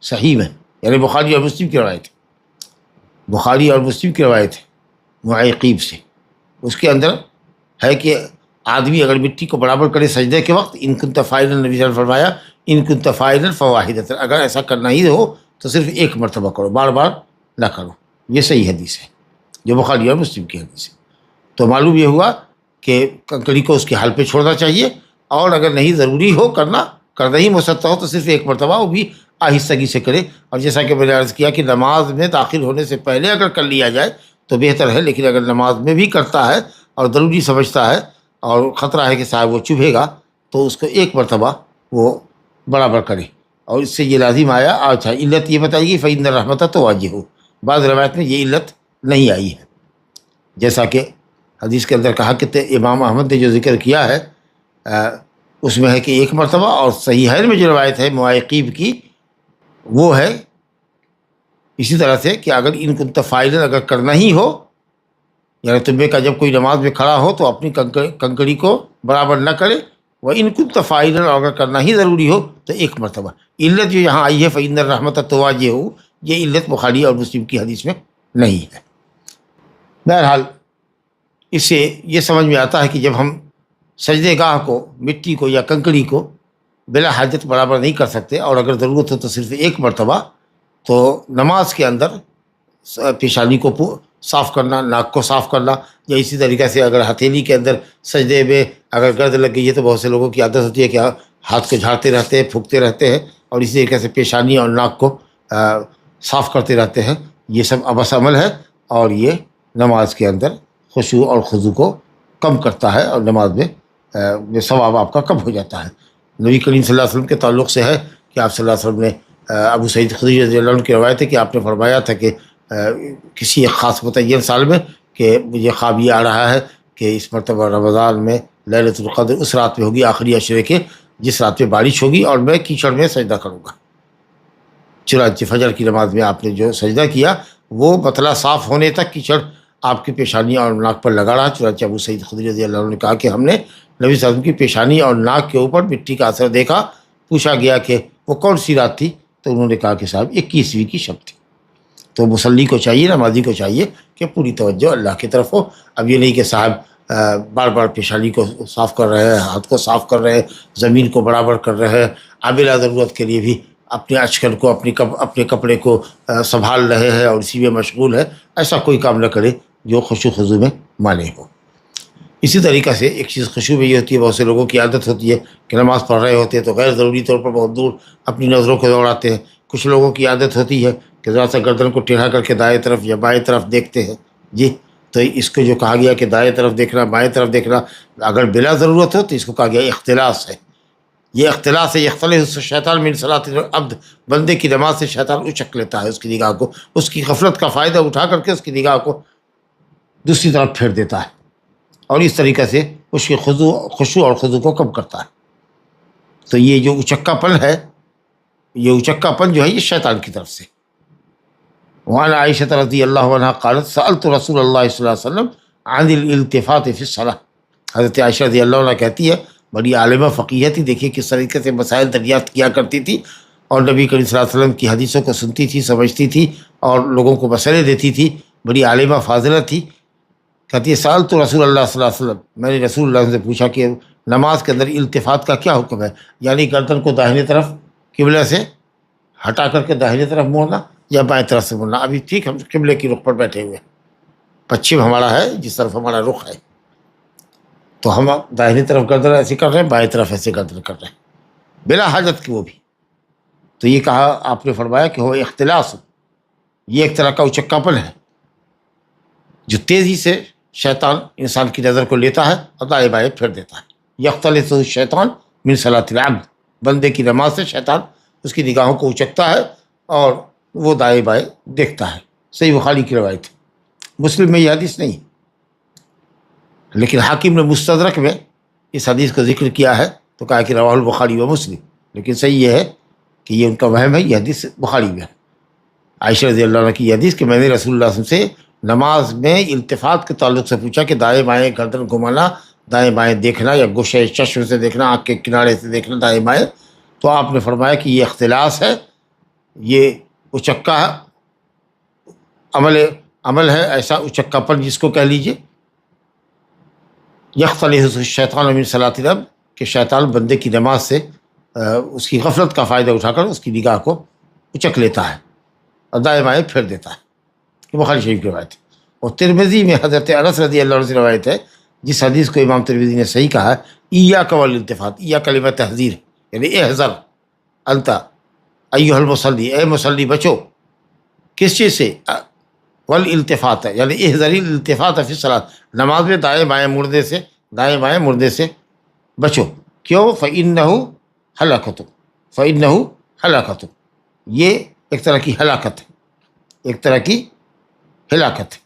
صحیح میں یعنی بخاری اور مسلم کی روایت ہے، بخاری اور مسلم کی روایت ہے معیقیب سے۔ اس کے اندر ہے کہ آدمی اگر مٹی کو برابر کرے سجدے کے وقت ان کنت فاعلا، نبی صلی اللہ علیہ وسلم نے فرمایا ان کنت فاعلا فواحدۃ، اگر ایسا کرنا ہی ہو تو صرف ایک مرتبہ کرو، بار بار نہ کرو۔ یہ صحیح حدیث ہے جو بخاری اور مسلم کی حدیث ہے۔ تو معلوم یہ ہوا کہ کنکری کو اس کے حال پہ چھوڑنا چاہیے اور اگر نہیں ضروری ہو کرنا ہی مسطح ہو تو صرف ایک مرتبہ، وہ بھی آہستگی سے کرے۔ اور جیسا کہ میں نے عرض کیا کہ نماز میں داخل ہونے سے پہلے اگر کر لیا جائے تو بہتر ہے، لیکن اگر نماز میں بھی کرتا ہے اور ضروری سمجھتا ہے اور خطرہ ہے کہ صاحب وہ چبھے گا تو اس کو ایک مرتبہ وہ برابر کرے۔ اور اس سے یہ لازم آیا، اچھا علت یہ بتائی گئی فإن الرحمة تواجہ، بعض روایت میں یہ علت نہیں آئی ہے، جیسا کہ حدیث کے اندر کہا کہ امام احمد نے جو ذکر کیا ہے اس میں ہے کہ ایک مرتبہ، اور صحیحین میں جو روایت ہے معیقیب کی وہ ہے اسی طرح سے کہ اگر ان کنت فاعلا، اگر کرنا ہی ہو یعنی تمہیں کا جب کوئی نماز میں کھڑا ہو تو اپنی کنکڑی کو برابر نہ کرے، وہ ان کنت فاعلا، اور اگر کرنا ہی ضروری ہو تو ایک مرتبہ۔ علت جو یہاں آئی ہے فإن الرحمة تواجہ، یہ علت بخاری اور مسلم کی حدیث میں نہیں ہے۔ بہرحال اس سے یہ سمجھ میں آتا ہے کہ جب ہم سجدے گاہ کو، مٹی کو یا کنکڑی کو بلا حاجت برابر نہیں کر سکتے اور اگر ضرورت ہو تو صرف ایک مرتبہ، تو نماز کے اندر پیشانی کو صاف کرنا، ناک کو صاف کرنا، یا اسی طریقے سے اگر ہتھیلی کے اندر سجدے میں اگر گرد لگ گئی ہے تو بہت سے لوگوں کی عادت ہوتی ہے کہ ہاتھ کو جھاڑتے رہتے ہیں، پھونکتے رہتے ہیں اور اسی طریقے سے پیشانی اور ناک کو صاف کرتے رہتے ہیں۔ یہ سب عبث عمل ہے اور یہ نماز کے اندر خشوع اور خضوع کو کم کرتا ہے اور نماز میں ثواب آپ کا کم ہو جاتا ہے۔ نبی کریم صلی اللہ علیہ وسلم کے تعلق سے ہے کہ آپ صلی اللہ علیہ وسلم نے ابو سعید خدری رضی اللہ عنہ کی روایت ہے کہ آپ نے فرمایا تھا کہ کسی ایک خاص متعین سال میں کہ مجھے خواب یہ آ رہا ہے کہ اس مرتبہ رمضان میں لیلۃ القدر اس رات میں ہوگی، آخری عشرے کے، جس رات میں بارش ہوگی اور میں کیچڑ میں سجدہ کروں گا۔ چنانچہ فجر کی نماز میں آپ نے جو سجدہ کیا وہ مطلع صاف ہونے تک کیچڑ آپ کی پیشانی اور ناک پر لگا رہا۔ چنانچہ ابو سعید خدری رضی اللہ عنہ نے کہا کہ ہم نے نبی صلی اللہ علیہ وسلم کی پیشانی اور ناک کے اوپر مٹی کا اثر دیکھا۔ پوچھا گیا کہ وہ کون سی رات تھی تو انہوں نے کہا کہ صاحب 21ویں کی شب تھی۔ تو مصلی کو چاہیے، نمازی کو چاہیے کہ پوری توجہ اللہ کی طرف ہو. اب یہ نہیں کہ صاحب بار بار پیشانی کو صاف کر رہے ہیں, ہاتھ کو صاف کر رہے ہیں, زمین کو برابر کر رہے ہیں, بلا ضرورت کے لیے بھی اپنے اچکن کو اپنے کپڑے کو سنبھال رہے ہیں اور اسی میں مشغول ہے. ایسا کوئی کام نہ کرے جو خشوع خضوع میں مانے ہو. اسی طریقہ سے ایک چیز خشوع میں یہ ہوتی ہے, بہت سے لوگوں کی عادت ہوتی ہے کہ نماز پڑھ رہے ہوتے ہیں تو غیر ضروری طور پر بہت دور اپنی نظروں کو دوڑاتے ہیں. کچھ لوگوں کی عادت ہوتی ہے کہ ذرا سا گردن کو ٹیڑھا کر کے دائیں طرف یا بائیں طرف دیکھتے ہیں. جی, تو اس کو جو کہا گیا کہ دائیں طرف دیکھنا بائیں طرف دیکھنا, اگر بلا ضرورت ہو تو اس کو کہا گیا اختلاس ہے. یہ اختلاس ہے. یختلس شیطان من صلاۃ العبد, بندے کی نماز سے شیطان اچک لیتا ہے اس کی نگاہ کو, اس کی غفلت کا فائدہ اٹھا کر کے اس کی نگاہ کو دوسری طرف پھیر دیتا ہے اور اس طریقے سے اس کی خشوع اور خضوع کو کم کرتا ہے. تو یہ جو اچکا پن ہے, یہ اچکا پن جو ہے یہ شیطان کی طرف سے. وعن عائشہ رضی اللہ عنہا قالت سألت رسول اللہ صلی اللہ علیہ وسلم عن الالتفات فی الصلاۃ. حضرت عائشہ رضی اللہ عنہ کہتی ہے, بڑی عالمہ فقیہ تھی, دیکھیے کس طریقے سے مسائل دریافت کیا کرتی تھی اور نبی کریم صلی اللہ علیہ وسلم کی حدیثوں کو سنتی تھی, سمجھتی تھی اور لوگوں کو مسئلے دیتی تھی. بڑی عالمہ فاضلہ تھی. کہتی ہے سألت رسول اللہ صلی اللہ علیہ وسلم, میں نے رسول اللہ سے پوچھا کہ نماز کے اندر التفات کا کیا حکم ہے, یعنی گردن کو داہنی طرف قبلہ سے ہٹا کر کے داہنی طرف موڑنا یا بائیں طرف سے موڑنا. ابھی ٹھیک ہم قبلے کی رخ پر بیٹھے ہوئے, پچھم ہمارا ہے, جس طرف ہمارا رخ ہے, تو ہم داہنی طرف گردن ایسے کر رہے ہیں, بائیں طرف ایسے گردن کر رہے ہیں بلا حاجت کی وہ بھی. تو یہ کہا آپ نے فرمایا کہ وہ اختلاس, یہ ایک طرح کا اچکا پن ہے جو تیزی سے شیطان انسان کی نظر کو لیتا ہے اور دائیں بائیں پھیر دیتا ہے. یختلس الشیطان من صلاۃ العبد, بندے کی نماز سے شیطان اس کی نگاہوں کو اچکتا ہے اور وہ دائیں بائیں دیکھتا ہے. صحیح بخاری کی روایت ہے, مسلم میں یہ حدیث نہیں, لیکن حاکم نے مستدرک میں اس حدیث کا ذکر کیا ہے تو کہا کہ رواہ البخاری و مسلم. لیکن صحیح یہ ہے کہ یہ ان کا وہم ہے, یہ حدیث بخاری میں ہے. عائشہ رضی اللہ عنہ کی یہ حدیث کہ میں نے رسول اللہ صلی اللہ علیہ وسلم سے نماز میں التفات کے تعلق سے پوچھا کہ دائیں بائیں گردن گھمانا, دائیں بائیں دیکھنا یا گوشے چشم سے دیکھنا, آنکھ کے کنارے سے دیکھنا دائیں بائیں, تو آپ نے فرمایا کہ یہ اختلاس ہے, یہ اچکا عمل ہے, ایسا اچکا پن جس کو کہہ لیجیے. یختلس الشیطان من صلاۃ العبد, کہ شیطان بندے کی نماز سے اس کی غفلت کا فائدہ اٹھا کر اس کی نگاہ کو اچک لیتا ہے اور دائیں بائیں پھیر دیتا ہے. یہ بخاری شریف کی روایت ہے. اور ترمذی میں حضرت انس رضی اللہ عنہ سے روایت ہے, جس حدیث کو امام ترمذی نے صحیح کہا, ایاک والالتفات, ایا کلمہ تحذیر یعنی احذر انت ایھا المصلی, اے مصلی بچو کس چیز سے, والالتفات یعنی احذر الالتفات فی الصلاۃ, نماز میں دائیں بائیں مردے سے بچو. کیوں؟ فإنہ ہلاکت, یہ ایک طرح کی ہلاکت ہے, ایک طرح کی ہلاکت ہے.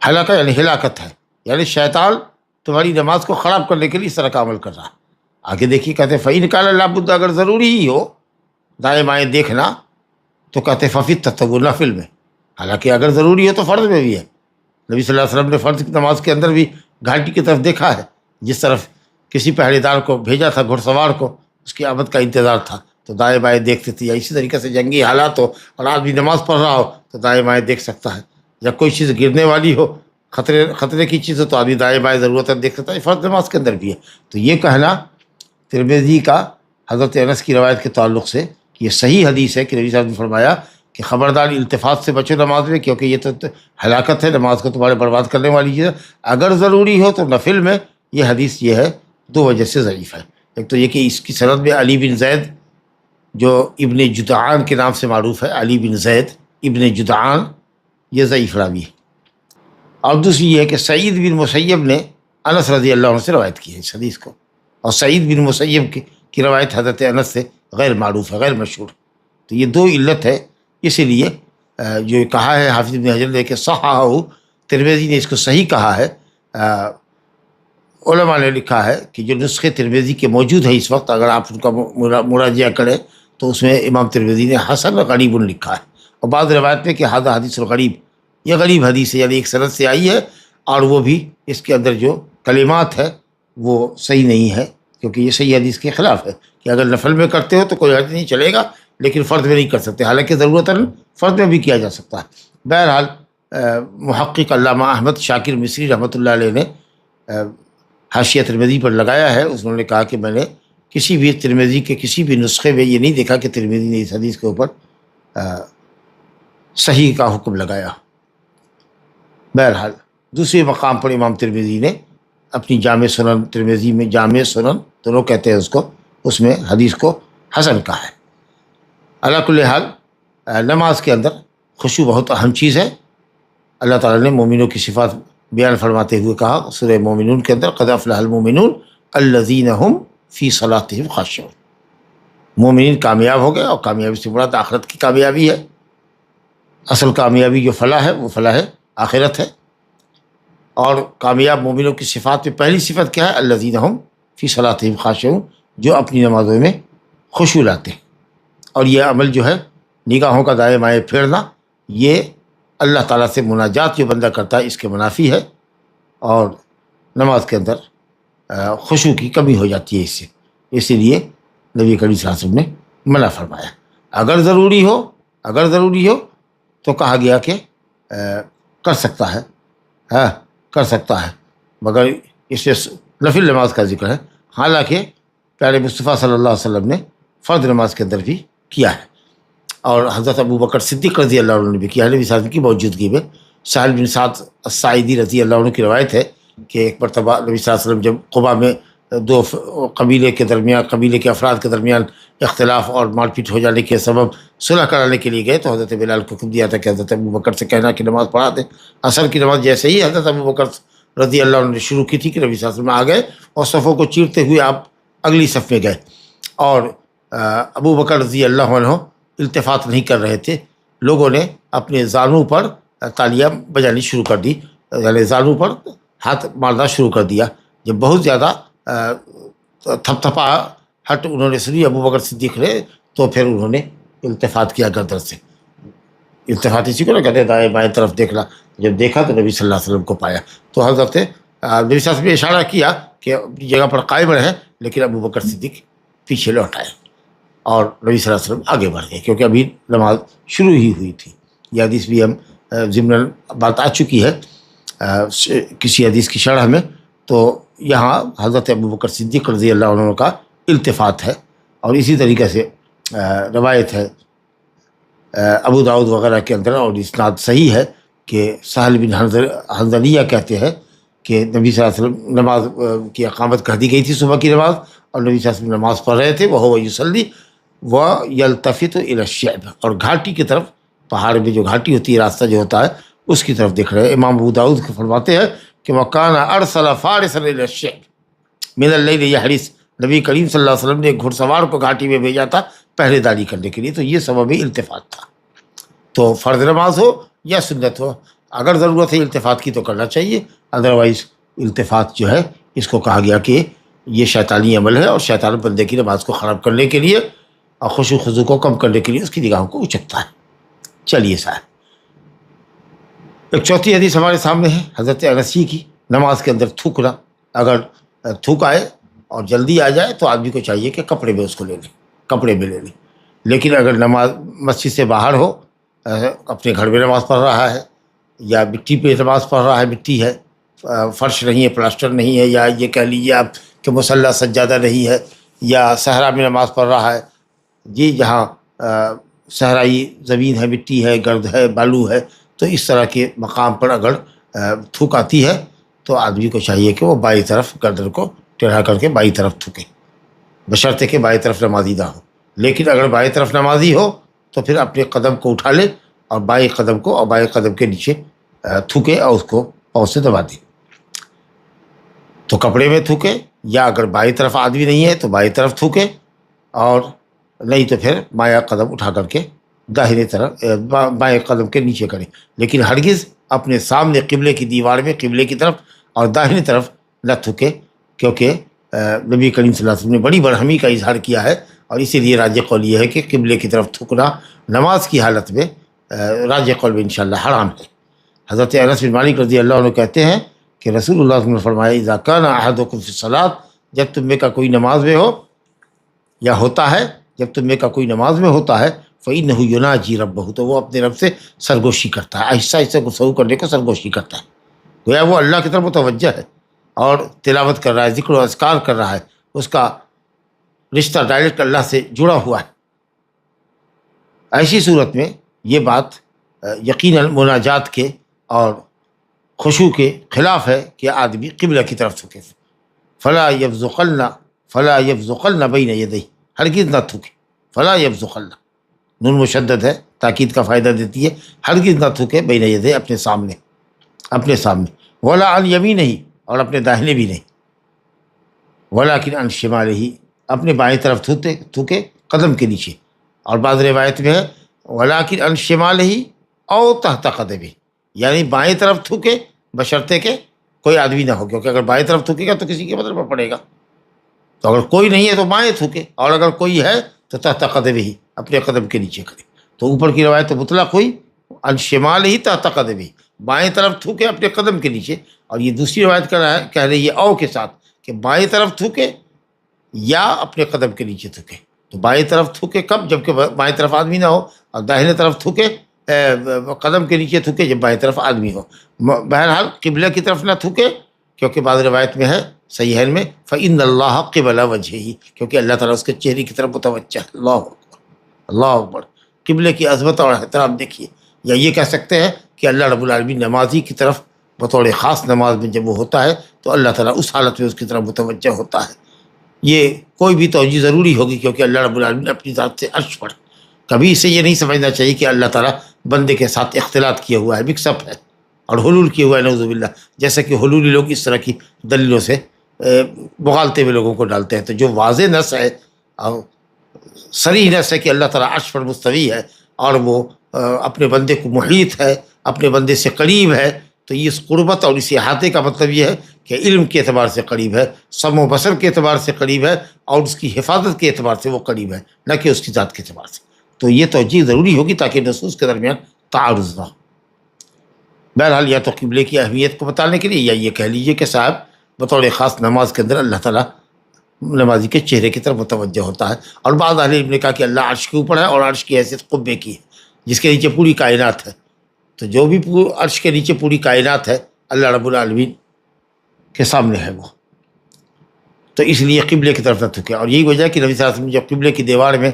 ہلاکت یعنی ہلاکت ہے, یعنی شیطان تمہاری نماز کو خراب کرنے کے لیے اس طرح کا عمل کر رہا ہے. آگے دیکھیے کہتے ہیں فَإِنْ كَانَ لَا بُدَّ, اگر ضروری ہی ہو دائیں بائیں دیکھنا تو کہتے ہیں فَفِي التَّطَوُّعِ, نفل میں. حالانکہ اگر ضروری ہو تو فرض میں بھی ہے. نبی صلی اللہ علیہ وسلم نے فرض کی نماز کے اندر بھی گھاٹی کی طرف دیکھا ہے, جس طرف کسی پہرے دار کو بھیجا تھا, گھڑ سوار کو, اس کی آمد کا انتظار تھا تو دائیں بائیں دیکھتے تھے. یا اسی طریقے سے جنگی حالات ہو اور آدمی نماز پڑھ رہا ہو تو دائیں بائیں دیکھ سکتا ہے, یا کوئی چیز گرنے والی ہو, خطرے کی چیز ہو تو آدمی دائیں بائیں ضرورت دیکھ سکتا ہے. فرض نماز کے اندر بھی ہے. تو یہ کہنا ترمذی کا حضرت انس کی روایت کے تعلق سے یہ صحیح حدیث ہے کہ نبی صلی اللہ علیہ وسلم نے فرمایا کہ خبردار التفات سے بچو نماز میں, کیونکہ یہ تو ہلاکت ہے, نماز کو تمہارے برباد کرنے والی چیز ہے. اگر ضروری ہو تو نفل میں. یہ حدیث یہ ہے دو وجہ سے ضعیف ہے. ایک تو یہ کہ اس کی سند میں علی بن زید جو ابن جدعان کے نام سے معروف ہے, علی بن زید ابن جدعان, یہ ضعیف راوی ہے. اور دوسری یہ ہے کہ سعید بن مسیب نے انس رضی اللہ عنہ سے روایت کی ہے اس حدیث کو, اور سعید بن مسیب کی روایت حضرت انس سے غیر معروف ہے, غیر مشہور. تو یہ دو علت ہے. اسی لیے جو کہا ہے حافظ ابن حجر نے کہ صححہ, ترمذی نے اس کو صحیح کہا ہے. علماء نے لکھا ہے کہ جو نسخے ترمذی کے موجود ہیں اس وقت, اگر آپ ان کا مراجعہ کریں تو اس میں امام ترمذی نے حسن غریب لکھا ہے. اور بعض روایت میں کہ ھذا حدیث الغریب, یہ غریب حدیث ہے, یعنی ایک سند سے آئی ہے اور وہ بھی اس کے اندر جو کلمات ہے وہ صحیح نہیں ہے, کیونکہ یہ صحیح حدیث کے خلاف ہے کہ اگر نفل میں کرتے ہو تو کوئی حرج نہیں, چلے گا, لیکن فرض میں نہیں کر سکتے. حالانکہ ضرورتاً فرض میں بھی کیا جا سکتا ہے. بہرحال محقق علامہ احمد شاکر مصری رحمۃ اللہ علیہ نے حاشیہ ترمذی پر لگایا ہے، انہوں نے کہا کہ میں نے کسی بھی ترمذی کے کسی بھی نسخے میں یہ نہیں دیکھا کہ ترمذی نے اس حدیث کے اوپر صحیح کا حکم لگایا۔ بہرحال دوسرے مقام پر امام ترمذی نے اپنی جامع سنن ترمذی میں، جامع سنن دونوں کہتے ہیں اس کو، اس میں حدیث کو حسن کہا ہے۔ علی کل حال نماز کے اندر خشوع بہت اہم چیز ہے۔ اللہ تعالیٰ نے مومنوں کی صفات بیان فرماتے ہوئے کہا سورہ مومنون کے اندر، قد افلح المومنون الذین هم فی صلاتهم خاشعون۔ مومنین کامیاب ہو گئے، اور کامیابی سے مراد آخرت کی کامیابی ہے۔ اصل کامیابی جو فلاح ہے وہ فلاح آخرت ہے۔ اور کامیاب مومنوں کی صفات میں پہلی صفت کیا ہے؟ الذین هم فی صلاتهم خاشعون، جو اپنی نمازوں میں خشوع لاتے ہیں۔ اور یہ عمل جو ہے نگاہوں کا دائیں بائیں پھیرنا، یہ اللہ تعالیٰ سے مناجات جو بندہ کرتا ہے اس کے منافی ہے، اور نماز کے اندر خشوع کی کمی ہو جاتی ہے اس سے، اسی لیے نبی کریم صلی اللہ علیہ وسلم نے منع فرمایا۔ اگر ضروری ہو تو کہا گیا کہ کر سکتا ہے، کر سکتا ہے، مگر اس سے نفل نماز کا ذکر ہے۔ حالانکہ پیارے مصطفیٰ صلی اللہ علیہ وسلم نے فرض نماز کے اندر بھی کیا ہے، اور حضرت ابو بکر صدیق رضی اللہ عنہ نے بھی کیا ہے۔ نبی صلی اللہ علیہ وسلم کی موجودگی میں سہل بن سعد الساعدی رضی اللہ عنہ کی روایت ہے کہ ایک مرتبہ نبی صلی اللہ علیہ وسلم جب قباء میں دو قبیلے کے افراد کے درمیان اختلاف اور مار پیٹ ہو جانے کے سبب صلح کرانے کے لیے گئے، تو حضرت بلال کو حکم دیا تھا کہ حضرت ابو بکر سے کہنا کہ نماز پڑھا دیں۔ عصر کی نماز جیسے ہی حضرت ابو بکر رضی اللہ عنہ نے شروع کی تھی کہ نبی صلی اللہ علیہ وسلم آ گئے، اور صفوں کو چیرتے ہوئے آپ اگلی صف میں گئے، اور ابو بکر رضی اللہ عنہ التفات نہیں کر رہے تھے۔ لوگوں نے اپنے زانوں پر تالیاں بجانی شروع کر دی، یعنی زانوں پر ہاتھ مارنا شروع کر دیا۔ جب بہت زیادہ تھپ تھپا ہٹ انہوں نے سنی ابو بکر صدیق نے، تو پھر انہوں نے التفات کیا گردن سے۔ التفات اسی کو نہ کہتے دائیں بائیں طرف دیکھنا۔ جب دیکھا تو نبی صلی اللہ علیہ وسلم کو پایا، تو حضرت نبی صلی اللہ علیہ وسلم نے اشارہ کیا کہ اپنی جگہ پر قائم رہیں، لیکن ابو بکر صدیق پیچھے لوٹ آئے، اور نبی صلی اللہ علیہ وسلم آگے بڑھ گئے، کیونکہ ابھی نماز شروع ہی ہوئی تھی۔ یہ حدیث بھی ہم ضمن بات آ چکی ہے کسی حدیث کی شرح میں، تو یہاں حضرت ابو بکر صدیق رضی اللہ عنہ کا التفات ہے۔ اور اسی طریقے سے روایت ہے ابو داؤد وغیرہ کے اندر، اور اسناد صحیح ہے کہ سہل بن حنظلیہ کہتے ہیں کہ نبی صلی اللہ علیہ وسلم نماز کی اقامت کر دی گئی تھی، صبح کی نماز، اور نبی صلی اللہ علیہ وسلم نماز پڑھ رہے تھے، وہو یصلی ویلتفت الی الشعب، اور گھاٹی کی طرف، پہاڑ میں جو گھاٹی ہوتی ہے، راستہ جو ہوتا ہے اس کی طرف دیکھ رہے ہیں۔ امام ابو داؤد کو فرماتے ہیں کہ وَكَانَ أَرْسَلَ فَارِسًا إِلَى الشِّعْبِ مِنَ اللَّيْلِ يَحْرِسُ، نبی کریم صلی اللہ علیہ وسلم نے ایک گھڑ سوار کو گھاٹی میں بھیجا تھا پہرے داری کرنے کے لیے، تو یہ سبب التفات تھا۔ تو فرض نماز ہو یا سنت ہو، اگر ضرورت ہے التفات کی تو کرنا چاہیے، ادروائز التفات جو ہے اس کو کہا گیا کہ یہ شیطانی عمل ہے، اور شیطان بندے کی نماز کو خراب کرنے کے لیے اور خشوع و خضوع کو کم کرنے کے لیے اس کی نگاہوں کو اچکتا ہے۔ چلیے صاحب، ایک چوتھی حدیث ہمارے سامنے ہے حضرت انس کی، نماز کے اندر تھوکنا۔ اگر تھوک آئے اور جلدی آ جائے تو آدمی کو چاہیے کہ کپڑے میں اس کو لے لیں، کپڑے میں لے لیں۔ لیکن اگر نماز مسجد سے باہر ہو، اپنے گھر میں نماز پڑھ رہا ہے، یا مٹی پہ نماز پڑھ رہا ہے، مٹی ہے، فرش نہیں ہے، پلاسٹر نہیں ہے، یا یہ کہہ لیجیے آپ کہ مصلی سجادہ نہیں ہے، یا صحرا میں نماز پڑھ رہا ہے، یہ جہاں صحرائی زمین ہے، مٹی ہے، گرد ہے، بالو ہے، تو اس طرح کے مقام پر اگر تھوک آتی ہے تو آدمی کو چاہیے کہ وہ بائیں طرف گردن کو ٹیڑھا کر کے بائیں طرف تھوکے، بشرطے کہ بائیں طرف نمازی نہ ہو۔ لیکن اگر بائیں طرف نمازی ہو تو پھر اپنے قدم کو اٹھا لے، اور بائیں قدم کو اور بائیں قدم کے نیچے تھوکے، اور اس کو پاؤں سے دبا دے۔ تو کپڑے میں تھوکے، یا اگر بائیں طرف آدمی نہیں ہے تو بائیں طرف تھوکے، اور نہیں تو پھر بایاں قدم اٹھا کر کے داہنے طرف بائیں قدم کے نیچے کرے، لیکن ہرگز اپنے سامنے قبلے کی دیوار میں قبلے کی طرف اور داہنے طرف نہ تھوکے، کیونکہ نبی کریم صلی اللہ علیہ وسلم نے بڑی برہمی کا اظہار کیا ہے، اور اسی لیے راجح قول یہ ہے کہ قبلے کی طرف تھوکنا نماز کی حالت میں راجح قول میں انشاءاللہ حرام ہے۔ حضرت انس بن مالک رضی اللہ عنہ کہتے ہیں کہ رسول اللہ صلی اللہ علیہ وسلم نے فرمایا اذا کان احدکم فی الصلاۃ، جب تم میں کا کوئی نماز میں ہو، یا ہوتا ہے، جب تم میں کا کوئی نماز میں ہوتا ہے، فإنہ یناجی ربہ، تو وہ اپنے رب سے سرگوشی کرتا ہے، آہستہ آہستہ گفتگو کرنے کو سرگوشی کرتا ہے، گویا وہ اللہ کی طرف متوجہ ہے اور تلاوت کر رہا ہے، ذکر و اذکار کر رہا ہے، اس کا رشتہ ڈائریکٹ اللہ سے جڑا ہوا ہے۔ ایسی صورت میں یہ بات یقیناً مناجات کے اور خشوع کے خلاف ہے کہ آدمی قبلہ کی طرف تھکے، فلا یبزقن بین یدیہ، ہرگز نہ تھکے، فلا یبزقن، نون مشدد ہے، تاکید کا فائدہ دیتی ہے، ہرگز نہ تھکے بین یدیہ، اپنے سامنے، ولا عن یمینہ، اور اپنے داہنے بھی نہیں، ولیکن عن شمالہ، اپنے بائیں طرف تھکے قدم کے نیچے، اور بعض روایت میں ہے ولیکن عن شمالہ او تحت قدمہ، یعنی بائیں طرف تھکے بشرطے کہ کوئی آدمی نہ ہو، کیونکہ اگر بائیں طرف تھکے گا تو کسی کے بدن پر پڑے گا، تو اگر کوئی نہیں ہے تو بائیں تھکے، اور اگر کوئی ہے تو تحت قدمہ، اپنے قدم کے نیچے کرے۔ تو اوپر کی روایت تو مطلق ہوئی عن شمالہ تحت قدمہ، بائیں طرف تھکے اپنے قدم کے نیچے، اور یہ دوسری روایت کہہ رہی ہے او کے ساتھ کہ بائیں طرف تھکے یا اپنے قدم کے نیچے تھکے۔ تو بائیں طرف تھکے کب؟ جب کہ بائیں طرف آدمی نہ ہو، اور داہنے طرف تھکے قدم کے نیچے تھکے جب بائیں طرف آدمی ہو۔ بہرحال قبلہ کی طرف نہ تھکے، کیونکہ بعض روایت میں ہے صحیحین میں فإن اللہ قبل وجہہ، کیونکہ اللہ تعالیٰ اس کے چہرے کی طرف متوجہ ہے۔ اللہ اکبر، اللہ اکبر، قبلے کی عظمت اور احترام دیکھیے۔ یا یہ کہہ سکتے ہیں کہ اللہ رب العالمین نمازی کی طرف بطور خاص نماز میں جب وہ ہوتا ہے تو اللہ تعالیٰ اس حالت میں اس کی طرف متوجہ ہوتا ہے۔ یہ کوئی بھی توجہ ضروری ہوگی، کیونکہ اللہ رب العالمین اپنی ذات سے عرش پر، کبھی اسے یہ نہیں سمجھنا چاہیے کہ اللہ تعالیٰ بندے کے ساتھ اختلاط کیا ہوا ہے، مکس اپ ہے اور حلول کیا ہوا ہے، نعوذ باللہ، جیسا کہ حلولی لوگ اس طرح کی دلیلوں سے بغالتے ہوئے لوگوں کو ڈالتے ہیں۔ تو جو واضح نص ہے اور صریح نص ہے کہ اللہ تعالیٰ عرش پر مستوی ہے اور وہ اپنے بندے کو محیط ہے، اپنے بندے سے قریب ہے، تو یہ اس قربت اور اس احاطے کا مطلب یہ ہے کہ علم کے اعتبار سے قریب ہے، سمع و بصر کے اعتبار سے قریب ہے، اور اس کی حفاظت کے اعتبار سے وہ قریب ہے، نہ کہ اس کی ذات کے اعتبار سے۔ تو یہ توجہ ضروری ہوگی تاکہ نصوص کے درمیان تعارض نہ ہو۔ بہرحال یا تو قبلے کی اہمیت کو بتانے کے لیے، یا یہ کہہ لیجیے کہ صاحب بطور خاص نماز کے اندر اللہ تعالیٰ نمازی کے چہرے کی طرف متوجہ ہوتا ہے۔ اور بعض اہل علم نے کہا کہ اللہ عرش کے اوپر ہے، اور عرش کی حیثیت قبے کی ہے جس کے نیچے پوری کائنات ہے، تو جو بھی عرش کے نیچے پوری کائنات ہے اللہ رب العالمین کے سامنے ہے وہ، تو اس لیے قبلے کی طرف نہ تھکے۔ اور یہی وجہ ہے کہ نبی صلی اللہ علیہ وسلم جب قبلے کی دیوار میں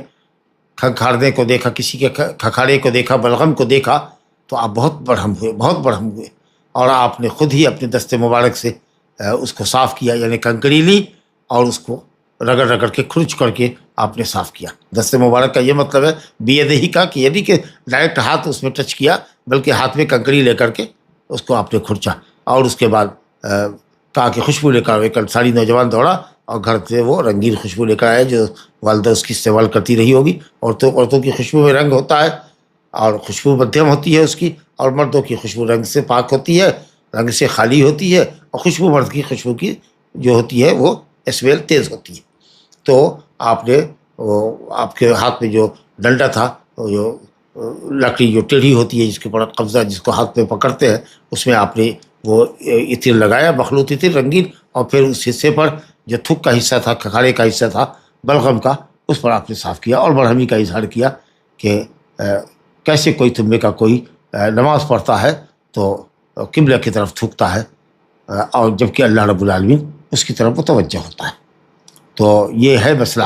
کھنکھاڑنے کو دیکھا، کسی کے کھکھاڑے کو دیکھا، بلغم کو دیکھا، تو آپ بہت برہم ہوئے، اور آپ نے خود ہی اپنے دست مبارک سے اس کو صاف کیا، یعنی کنکری لی اور اس کو رگڑ کے کھرچ کر کے آپ نے صاف کیا۔ دست مبارک کا یہ مطلب ہے بیدہی کا، کہ یعنی کہ ڈائریکٹ ہاتھ اس میں ٹچ کیا، بلکہ ہاتھ میں کنکری لے کر کے اس کو آپ نے کھرچا، اور اس کے بعد کہا کہ خوشبو لے کر ایک ساری نوجوان دوڑا اور گھر سے وہ رنگین خوشبو لے کر آیا جو والدہ اس کی استعمال کرتی رہی ہوگی۔ عورتوں کی خوشبو میں رنگ ہوتا ہے اور خوشبو مدھم ہوتی ہے اس کی، اور مردوں کی خوشبو رنگ سے پاک ہوتی ہے، رنگ سے خالی ہوتی ہے، اور خوشبو مرد کی خوشبو کی جو ہوتی ہے وہ اسمیل تیز ہوتی ہے۔ تو آپ نے آپ کے ہاتھ میں جو ڈنڈا تھا، جو لکڑی جو ٹیڑھی ہوتی ہے جس کے اوپر قبضہ، جس کو ہاتھ میں پکڑتے ہیں، اس میں آپ نے وہ عطر لگایا، مخلوط عطر رنگین، اور پھر اس حصے پر جو تھک کا حصہ تھا، کھکھاڑے کا حصہ تھا، بلغم کا، اس پر آپ نے صاف کیا اور برہمی کا اظہار کیا کہ کیسے کوئی تم میں کا کوئی نماز پڑھتا ہے تو قبلہ کی طرف تھکتا ہے، اور جبکہ اللہ رب العالمین اس کی طرف متوجہ ہوتا ہے۔ تو یہ ہے مسئلہ،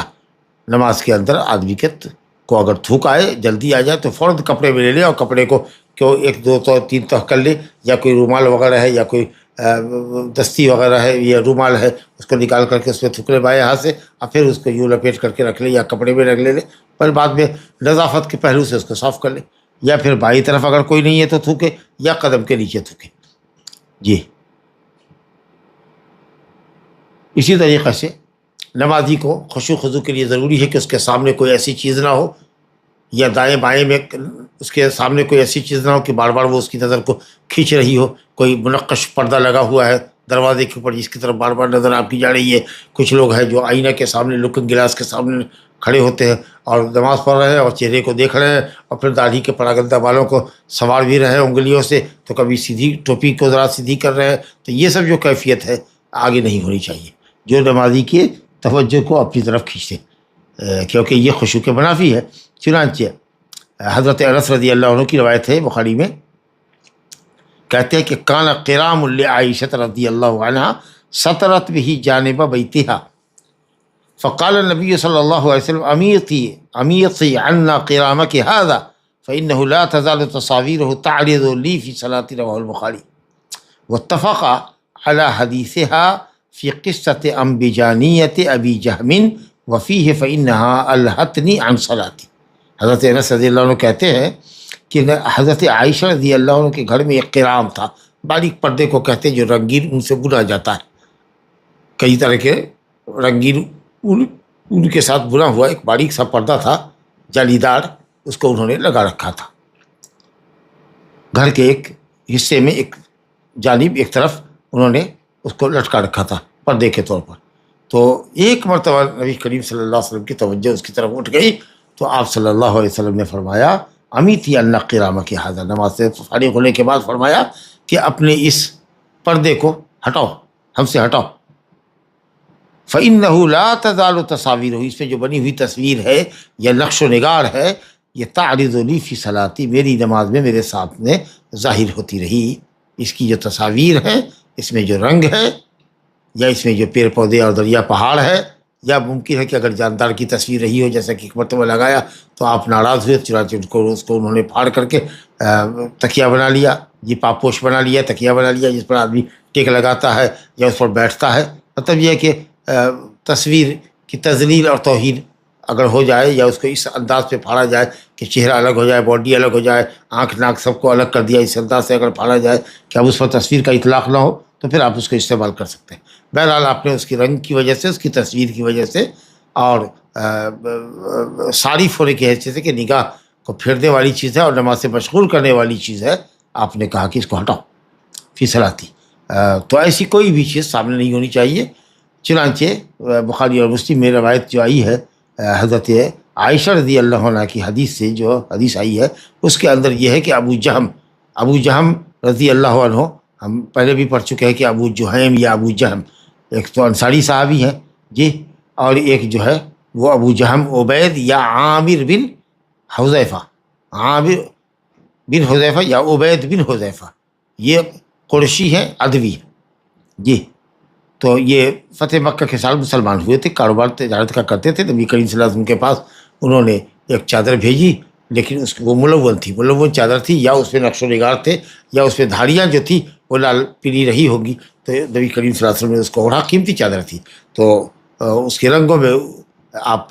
نماز کے اندر آدمی کو اگر تھوک آئے، جلدی آ جائے، تو فوراً کپڑے میں لے لے اور کپڑے کو ایک دو تو تین تہ کر لے، یا کوئی رومال وغیرہ ہے یا کوئی دستی وغیرہ ہے یا رومال ہے، اس کو نکال کر کے اس میں تھک لے بائیں ہاتھ سے، اور پھر اس کو یوں لپیٹ کر کے رکھ لے یا کپڑے میں رکھ لے، پر بعد میں نظافت کے پہلو سے اس کو صاف کر لے، یا پھر بائیں طرف اگر کوئی نہیں ہے تو تھوکے، یا قدم کے نیچے تھوکے۔ جی، اسی طریقے سے نمازی کو خشوع خضوع کے لیے ضروری ہے کہ اس کے سامنے کوئی ایسی چیز نہ ہو، یا دائیں بائیں میں اس کے سامنے کوئی ایسی چیز نہ ہو کہ بار بار وہ اس کی نظر کو کھینچ رہی ہو۔ کوئی منقش پردہ لگا ہوا ہے دروازے کے اوپر جس کی طرف بار بار نظر آپ کی جا رہی ہے۔ کچھ لوگ ہیں جو آئینہ کے سامنے، لوکنگ گلاس کے سامنے کھڑے ہوتے ہیں اور نماز پڑھ رہے ہیں اور چہرے کو دیکھ رہے ہیں، اور پھر داڑھی کے پراگندہ بالوں کو سنوار بھی رہے ہیں انگلیوں سے، تو کبھی سیدھی ٹوپی کو ذرا سیدھی کر رہے ہیں۔ تو یہ سب جو کیفیت ہے آگے نہیں ہونی چاہیے، جو نمازی کی توجہ کو اپنی طرف کھینچتے، کیونکہ یہ خشوع کے منافی ہے۔ چنانچہ حضرت انس رضی اللہ عنہ کی روایت ہے بخاری میں، کہتے ہیں کہ کان قرام لعائشہ رضی اللہ عنہا سطرت به جانب بیتها فقال النبی صلی اللہ علیہ وسلم امیطی عنا قرامک هذا فإنه لا تزال تصاویرہ تعرض لی فی صلاتی، رواه البخاری. واتفق على حدیثها فی قصۃ انبجانیۃ ابی جہم وفیہ فإنها الہتنی عن صلاتی. حضرت انس رضی اللہ عنہ کہتے ہیں کہ حضرت عائشہ رضی اللہ عنہ کے گھر میں ایک قرام تھا، باریک پردے کو کہتے ہیں جو رنگین ان سے بنا جاتا ہے، کئی طرح کے رنگین ان کے ساتھ بنا ہوا ایک باریک سا پردہ تھا جالی دار، اس کو انہوں نے لگا رکھا تھا گھر کے ایک حصے میں، ایک جانب ایک طرف انہوں نے اس کو لٹکا رکھا تھا پردے کے طور پر. تو ایک مرتبہ نبی کریم صلی اللہ علیہ وسلم کی توجہ اس کی طرف اٹھ گئی تو آپ صلی اللہ علیہ وسلم نے فرمایا امیتی ان قرامک ھذا، نماز سے فارغ ہونے کے بعد فرمایا کہ اپنے اس پردے کو ہٹاؤ، ہم سے ہٹاؤ. فإنہ لا تزال تصاویرہ، اس میں جو بنی ہوئی تصویر ہے یا نقش و نگار ہے، یہ تعرض لی فی صلاتی، میری نماز میں میرے سامنے ظاہر ہوتی رہی. اس کی جو تصاویر ہیں، اس میں جو رنگ ہے یا اس میں جو پیڑ پودے اور دریا پہاڑ ہے، یا ممکن ہے کہ اگر جاندار کی تصویر رہی ہو جیسا کہ ایک مرتبہ لگایا تو آپ ناراض ہوئے، چنانچہ اس کو انہوں نے پھاڑ کر کے تکیہ بنا لیا، یہ پاپوش بنا لیا، تکیہ بنا لیا جس پر آدمی ٹیک لگاتا ہے یا اس پر بیٹھتا ہے. مطلب یہ ہے کہ تصویر کی تذلیل اور توہین اگر ہو جائے یا اس کو اس انداز پہ پھاڑا جائے کہ چہرہ الگ ہو جائے، باڈی الگ ہو جائے، آنکھ ناک سب کو الگ کر دیا، اس انداز سے اگر پھاڑا جائے کہ اب اس پر تصویر کا اطلاق نہ ہو تو پھر آپ اس کو استعمال کر سکتے ہیں. بہرحال آپ نے اس کی رنگ کی وجہ سے، اس کی تصویر کی وجہ سے اور صارف ہونے کی حیثیت سے کہ نگاہ کو پھیرنے والی چیز ہے اور نماز سے مشغول کرنے والی چیز ہے، آپ نے کہا کہ اس کو ہٹاؤ فی صلاتی. تو ایسی کوئی بھی چیز سامنے نہیں ہونی چاہیے. چنانچہ بخاری اور مسلم میں روایت جو آئی ہے حضرت عائشہ رضی اللہ عنہ کی حدیث سے، جو حدیث آئی ہے اس کے اندر یہ ہے کہ ابو جہم رضی اللہ عنہ، ہم پہلے بھی پڑھ چکے ہیں کہ ابو جہیم یا ابو جہم ایک تو انصاری صحابی ہیں جی، اور ایک جو ہے وہ ابو جہم عبید یا عامر بن حذیفہ، عامر بن حذیفہ یا عبید بن حذیفہ، یہ قرشی ہیں، ادوی جی. تو یہ فتح مکہ کے سال مسلمان ہوئے تھے، کاروبار تجارت کا کرتے تھے. نبی کریم صلی اللہ علیہ وسلم کے پاس انہوں نے ایک چادر بھیجی، لیکن اس وہ ملون چادر تھی، یا اس پہ نقش و نگار تھے یا اس پہ دھاڑیاں جو تھی وہ لال پیلی رہی ہوگی. تو نبی کریم صلی اللہ علیہ وسلم نے اس کو اوڑھا، قیمتی چادر تھی، تو اس کے رنگوں میں آپ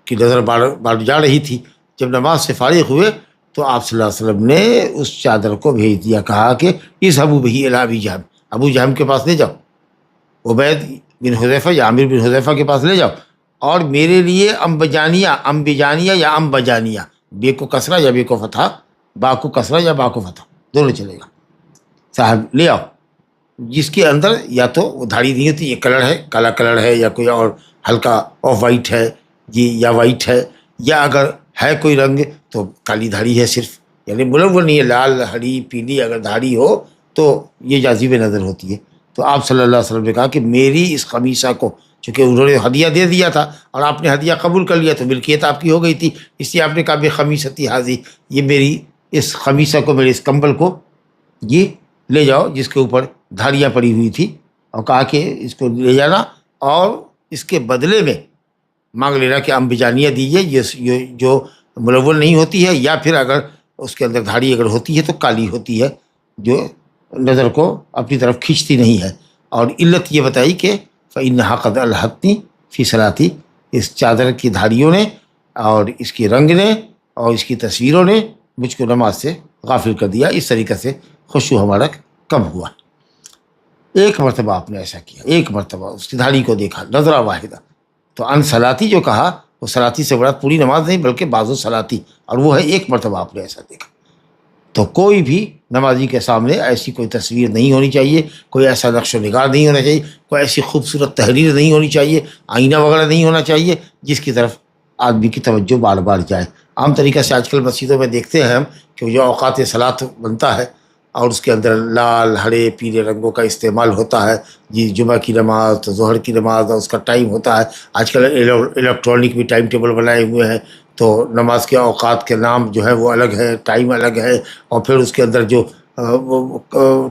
کی نظر بار جا رہی تھی. جب نماز سے فارغ ہوئے تو آپ صلی اللہ علیہ وسلم نے اس چادر کو بھیج دیا، کہا کہ اذهبوا به الى ابی جہم، ابو جہم کے پاس لے جاؤ، عبید بن حذیفہ یا عامر بن حذیفہ کے پاس لے جاؤ، اور میرے لیے امبجانیہ یا امبجانیہ، بے کو کسرہ یا بے کو فتحہ، با کو کسرہ یا با کو فتحہ دونوں چلے گا، صاحب لے آؤ، جس کے اندر یا تو وہ دھاڑی نہیں ہوتی، یہ کلر ہے، کالا کلر ہے، یا کوئی اور ہلکا آف وائٹ ہے جی، یا وائٹ ہے، یا اگر ہے کوئی رنگ تو کالی دھاڑی ہے صرف، یعنی ملون نہیں ہے، لال ہری پیلی اگر دھاڑی ہو تو یہ جاذب نظر ہوتی ہے. تو آپ صلی اللہ علیہ وسلم نے کہا کہ میری اس قمیصہ کو، چونکہ انہوں نے ہدیہ دے دیا تھا اور آپ نے ہدیہ قبول کر لیا تو ملکیت آپ کی ہو گئی تھی، اس لیے آپ نے کہا بے خمیصتی حاضی، یہ میری اس قمیصہ کو، میرے اس کمبل کو یہ لے جاؤ جس کے اوپر دھاڑیاں پڑی ہوئی تھی، اور کہا کہ اس کو لے جانا اور اس کے بدلے میں مانگ لینا کہ امبجانیہ دیجیے، یہ جو ملون نہیں ہوتی ہے، یا پھر اگر اس کے اندر دھاڑی اگر ہوتی ہے تو کالی ہوتی ہے، جو نظر کو اپنی طرف کھینچتی نہیں ہے. اور علت یہ بتائی کہ فإنها قد الہتنی فی صلاتی، اس چادر کی دھاڑیوں نے اور اس کے رنگ نے اور اس کی تصویروں نے مجھ کو نماز سے غافل کر دیا. اس طریقے سے خشوع ہمارا کم ہوا. ایک مرتبہ آپ نے ایسا کیا، ایک مرتبہ اس کی دھاڑی کو دیکھا، نظرہ واحدہ. تو ان صلاتی جو کہا وہ صلاتی سے بڑا پوری نماز نہیں بلکہ بعض صلاتی، اور وہ ہے ایک مرتبہ آپ نے ایسا دیکھا. تو کوئی بھی نمازی کے سامنے ایسی کوئی تصویر نہیں ہونی چاہیے، کوئی ایسا نقش و نگار نہیں ہونا چاہیے، کوئی ایسی خوبصورت تحریر نہیں ہونی چاہیے، آئینہ وغیرہ نہیں ہونا چاہیے جس کی طرف آدمی کی توجہ بار بار جائے. عام طریقہ سے آج کل مسجدوں میں دیکھتے ہیں ہم کہ جو اوقات صلاۃ بنتا ہے اور اس کے اندر لال ہرے پیلے رنگوں کا استعمال ہوتا ہے. جی جمعہ کی نماز تو ظہر کی نماز، اور اس کا ٹائم ہوتا ہے. آج کل الیکٹرانک بھی ٹائم ٹیبل بنائے ہوئے ہیں، تو نماز کے اوقات کے نام جو ہے وہ الگ ہے، ٹائم الگ ہے، اور پھر اس کے اندر جو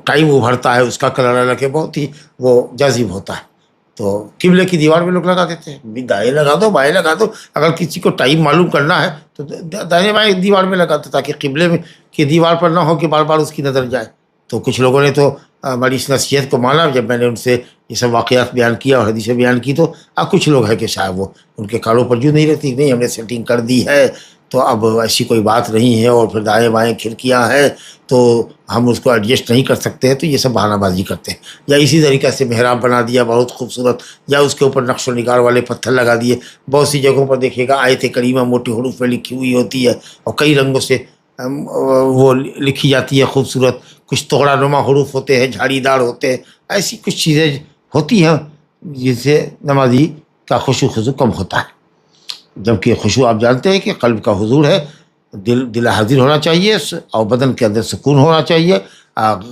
ٹائم ابھرتا ہے اس کا کلر الگ ہے، بہت ہی وہ جاذب ہوتا ہے. تو قبلے کی دیوار میں لوگ لگا دیتے ہیں، بھی دائیں لگا دو بائیں لگا دو. اگر کسی کو ٹائم معلوم کرنا ہے تو دائیں بائیں دیوار میں لگا دو، تاکہ قبلے میں کی دیوار پر نہ ہو کہ بار بار اس کی نظر جائے. تو کچھ لوگوں نے تو ہماری اس نصیحت کو مانا. جب میں نے ان سے یہ سب واقعات بیان کیا اور حدیثیں بیان کی، تو اب کچھ لوگ ہیں کہ شاید وہ ان کے کالوں پر جو نہیں رہتی، نہیں ہم نے سیٹنگ کر دی ہے تو اب ایسی کوئی بات نہیں ہے، اور پھر دائیں بائیں کھڑکیاں ہیں تو ہم اس کو ایڈجسٹ نہیں کر سکتے ہیں. تو یہ سب بہانہ بازی کرتے ہیں. یا اسی طریقے سے محراب بنا دیا بہت خوبصورت، یا اس کے اوپر نقش و نگار والے پتھر لگا دیے. بہت سی جگہوں پر دیکھیے گا آیت کریمہ موٹے حروف میں لکھی ہوئی ہوتی ہے، اور کئی رنگوں سے وہ لکھی جاتی ہے خوبصورت. کچھ توڑا نما حروف ہوتے ہیں، جھاڑی دار ہوتے ہیں. ایسی کچھ چیزیں ہوتی ہیں جس سے نمازی کا خشوع خضوع کم ہوتا ہے. جبکہ خشوع آپ جانتے ہیں کہ قلب کا حضور ہے، دل حاضر ہونا چاہیے، اور بدن کے اندر سکون ہونا چاہیے.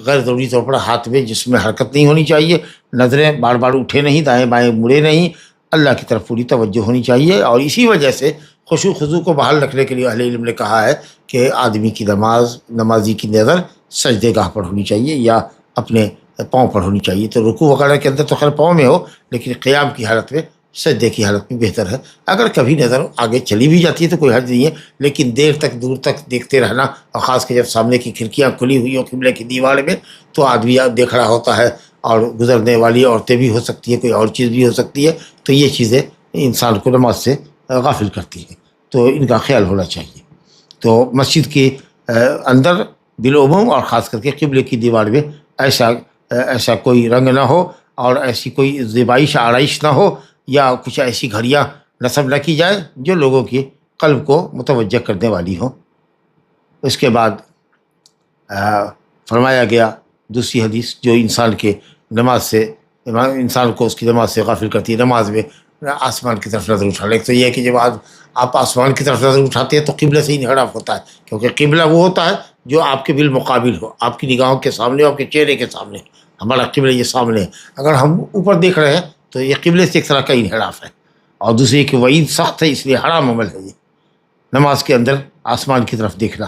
غیر ضروری طور پر ہاتھ میں جسم میں حرکت نہیں ہونی چاہیے، نظریں بار بار اٹھے نہیں، دائیں بائیں مڑے نہیں، اللہ کی طرف پوری توجہ ہونی چاہیے. اور اسی وجہ سے خشوع خضوع کو بحال رکھنے کے لیے اہل علم نے کہا ہے کہ آدمی کی نمازی کی نظر سجدے گاہ پر ہونی چاہیے یا اپنے پاؤں پر ہونی چاہیے. تو رکوع وغیرہ کے اندر تو خیر پاؤں میں ہو، لیکن قیام کی حالت میں سجدے کی حالت میں بہتر ہے. اگر کبھی نظر آگے چلی بھی جاتی ہے تو کوئی حرج نہیں ہے، لیکن دیر تک دور تک دیکھتے رہنا، اور خاص کر جب سامنے کی کھڑکیاں کھلی ہوئی ہوں قبلے کی دیوار میں، تو آدمی دیکھ رہا ہوتا ہے، اور گزرنے والی عورتیں بھی ہو سکتی ہے، کوئی اور چیز بھی ہو سکتی ہے. تو یہ چیزیں انسان کو نماز سے غافل کرتی ہیں، تو ان کا خیال ہونا چاہیے. تو مسجد کے اندر بالعموم اور خاص کر کے قبلے کی دیوار میں ایسا کوئی رنگ نہ ہو، اور ایسی کوئی زیبائش آرائش نہ ہو، یا کچھ ایسی گھڑیاں نصب نہ کی جائے جو لوگوں کے قلب کو متوجہ کرنے والی ہوں. اس کے بعد فرمایا گیا دوسری حدیث جو انسان کو اس کی نماز سے غافل کرتی ہے، نماز میں آسمان کی طرف نظر اٹھانا. ایک تو یہ ہے کہ جب آپ آسمان کی طرف نظر اٹھاتے ہیں تو قبلے سے ہی انحراف ہوتا ہے، کیونکہ قبلہ وہ ہوتا ہے جو آپ کے بالمقابل ہو، آپ کی نگاہوں کے سامنے ہو، آپ کے چہرے کے سامنے. ہمارا قبلہ یہ سامنے ہے، اگر ہم اوپر دیکھ رہے ہیں تو یہ قبلے سے ایک طرح کا انحراف ہے. اور دوسری کہ وعید سخت ہے، اس لیے حرام عمل ہے یہ نماز کے اندر آسمان کی طرف دیکھنا.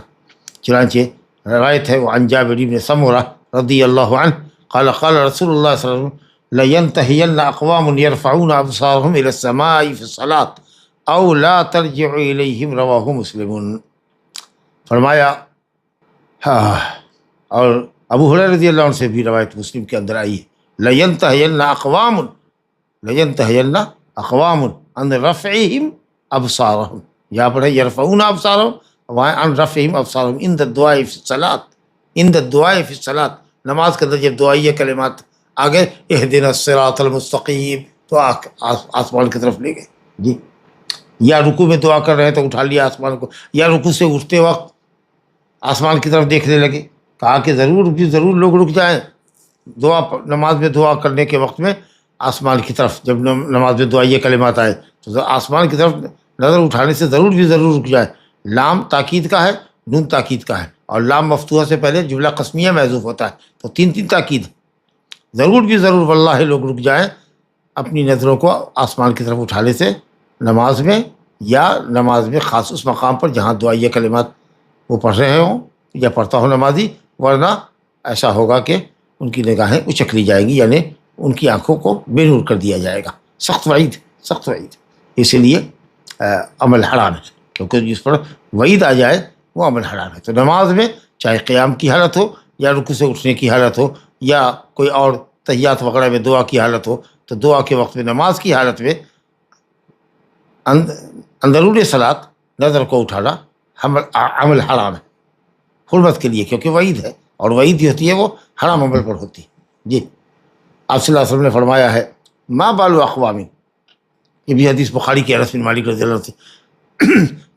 چنانچہ روایت ہے وہ عن جابر بن سمرہ رضی اللہ عنہ قال قال رسول اللہ صلی اللہ علیہ وسلم لَيَنْتَهِيَنَّ أَقْوَامٌ يَرْفَعُونَ أَبْصَارَهُمْ إِلَى السَّمَاءِ فِي الصَّلَاةِ أَوْ لَا تَرْجِعُ إِلَيْهِمْ رواہ مسلم. فرمایا اور ابو ہریرہ رضی اللہ عنہ سے بھی روایت مسلم کے اندر آئی ہے، لَيَنْتَهِيَنَّ أَقْوَامٌ عن رفعهم أبصارهم، یہاں پر ہے يرفعون أبصارهم، وہاں عن رفعهم أبصارهم عند الدعاء في الصلاة. نماز کے اندر جب دعائیہ کلمات آگے اهدنا الصراط المستقیم تو آسمان کی طرف لے گئے. جی یا رکوع میں دعا کر رہے ہیں تو اٹھا لیا آسمان کو، یا رکوع سے اٹھتے وقت آسمان کی طرف دیکھنے لگے. کہا کہ ضرور لوگ رک جائیں نماز میں دعا کرنے کے وقت میں آسمان کی طرف. جب نماز میں دعائیہ کلمات آئے تو آسمان کی طرف نظر اٹھانے سے ضرور رک جائے. لام تاکید کا ہے، نون تاکید کا ہے، اور لام مفتوحہ سے پہلے جملہ قسمیہ محذوف ہوتا ہے، تو تین تاکید. ضرور واللہ لوگ رک جائیں اپنی نظروں کو آسمان کی طرف اٹھانے سے نماز میں، یا نماز میں خاص اس مقام پر جہاں دعائیہ کلمات وہ پڑھ رہے ہوں یا پڑھتا ہو نمازی، ورنہ ایسا ہوگا کہ ان کی نگاہیں اچک لی جائیں گی، یعنی ان کی آنکھوں کو بے نور کر دیا جائے گا. سخت وعید. اسی لیے عمل حرام ہے، کیونکہ جس پر وعید آ جائے وہ عمل حرام ہے. تو نماز میں چاہے قیام کی حالت ہو، یا رکوع سے اٹھنے کی حالت ہو، یا کوئی اور تحیات وغیرہ میں دعا کی حالت ہو، تو دعا کے وقت میں نماز کی حالت میں اندرون صلاۃ نظر کو اٹھانا عمل حرام ہے حرمت کے لیے، کیونکہ وعید ہے، اور وعید جو ہوتی ہے وہ حرام عمل پر ہوتی ہے. جی آپ صلی اللہ علیہ وسلم نے فرمایا ہے ما بال اقوام، یہ بھی حدیث بخاری کی انس بن مالک رضی اللہ عنہ سے،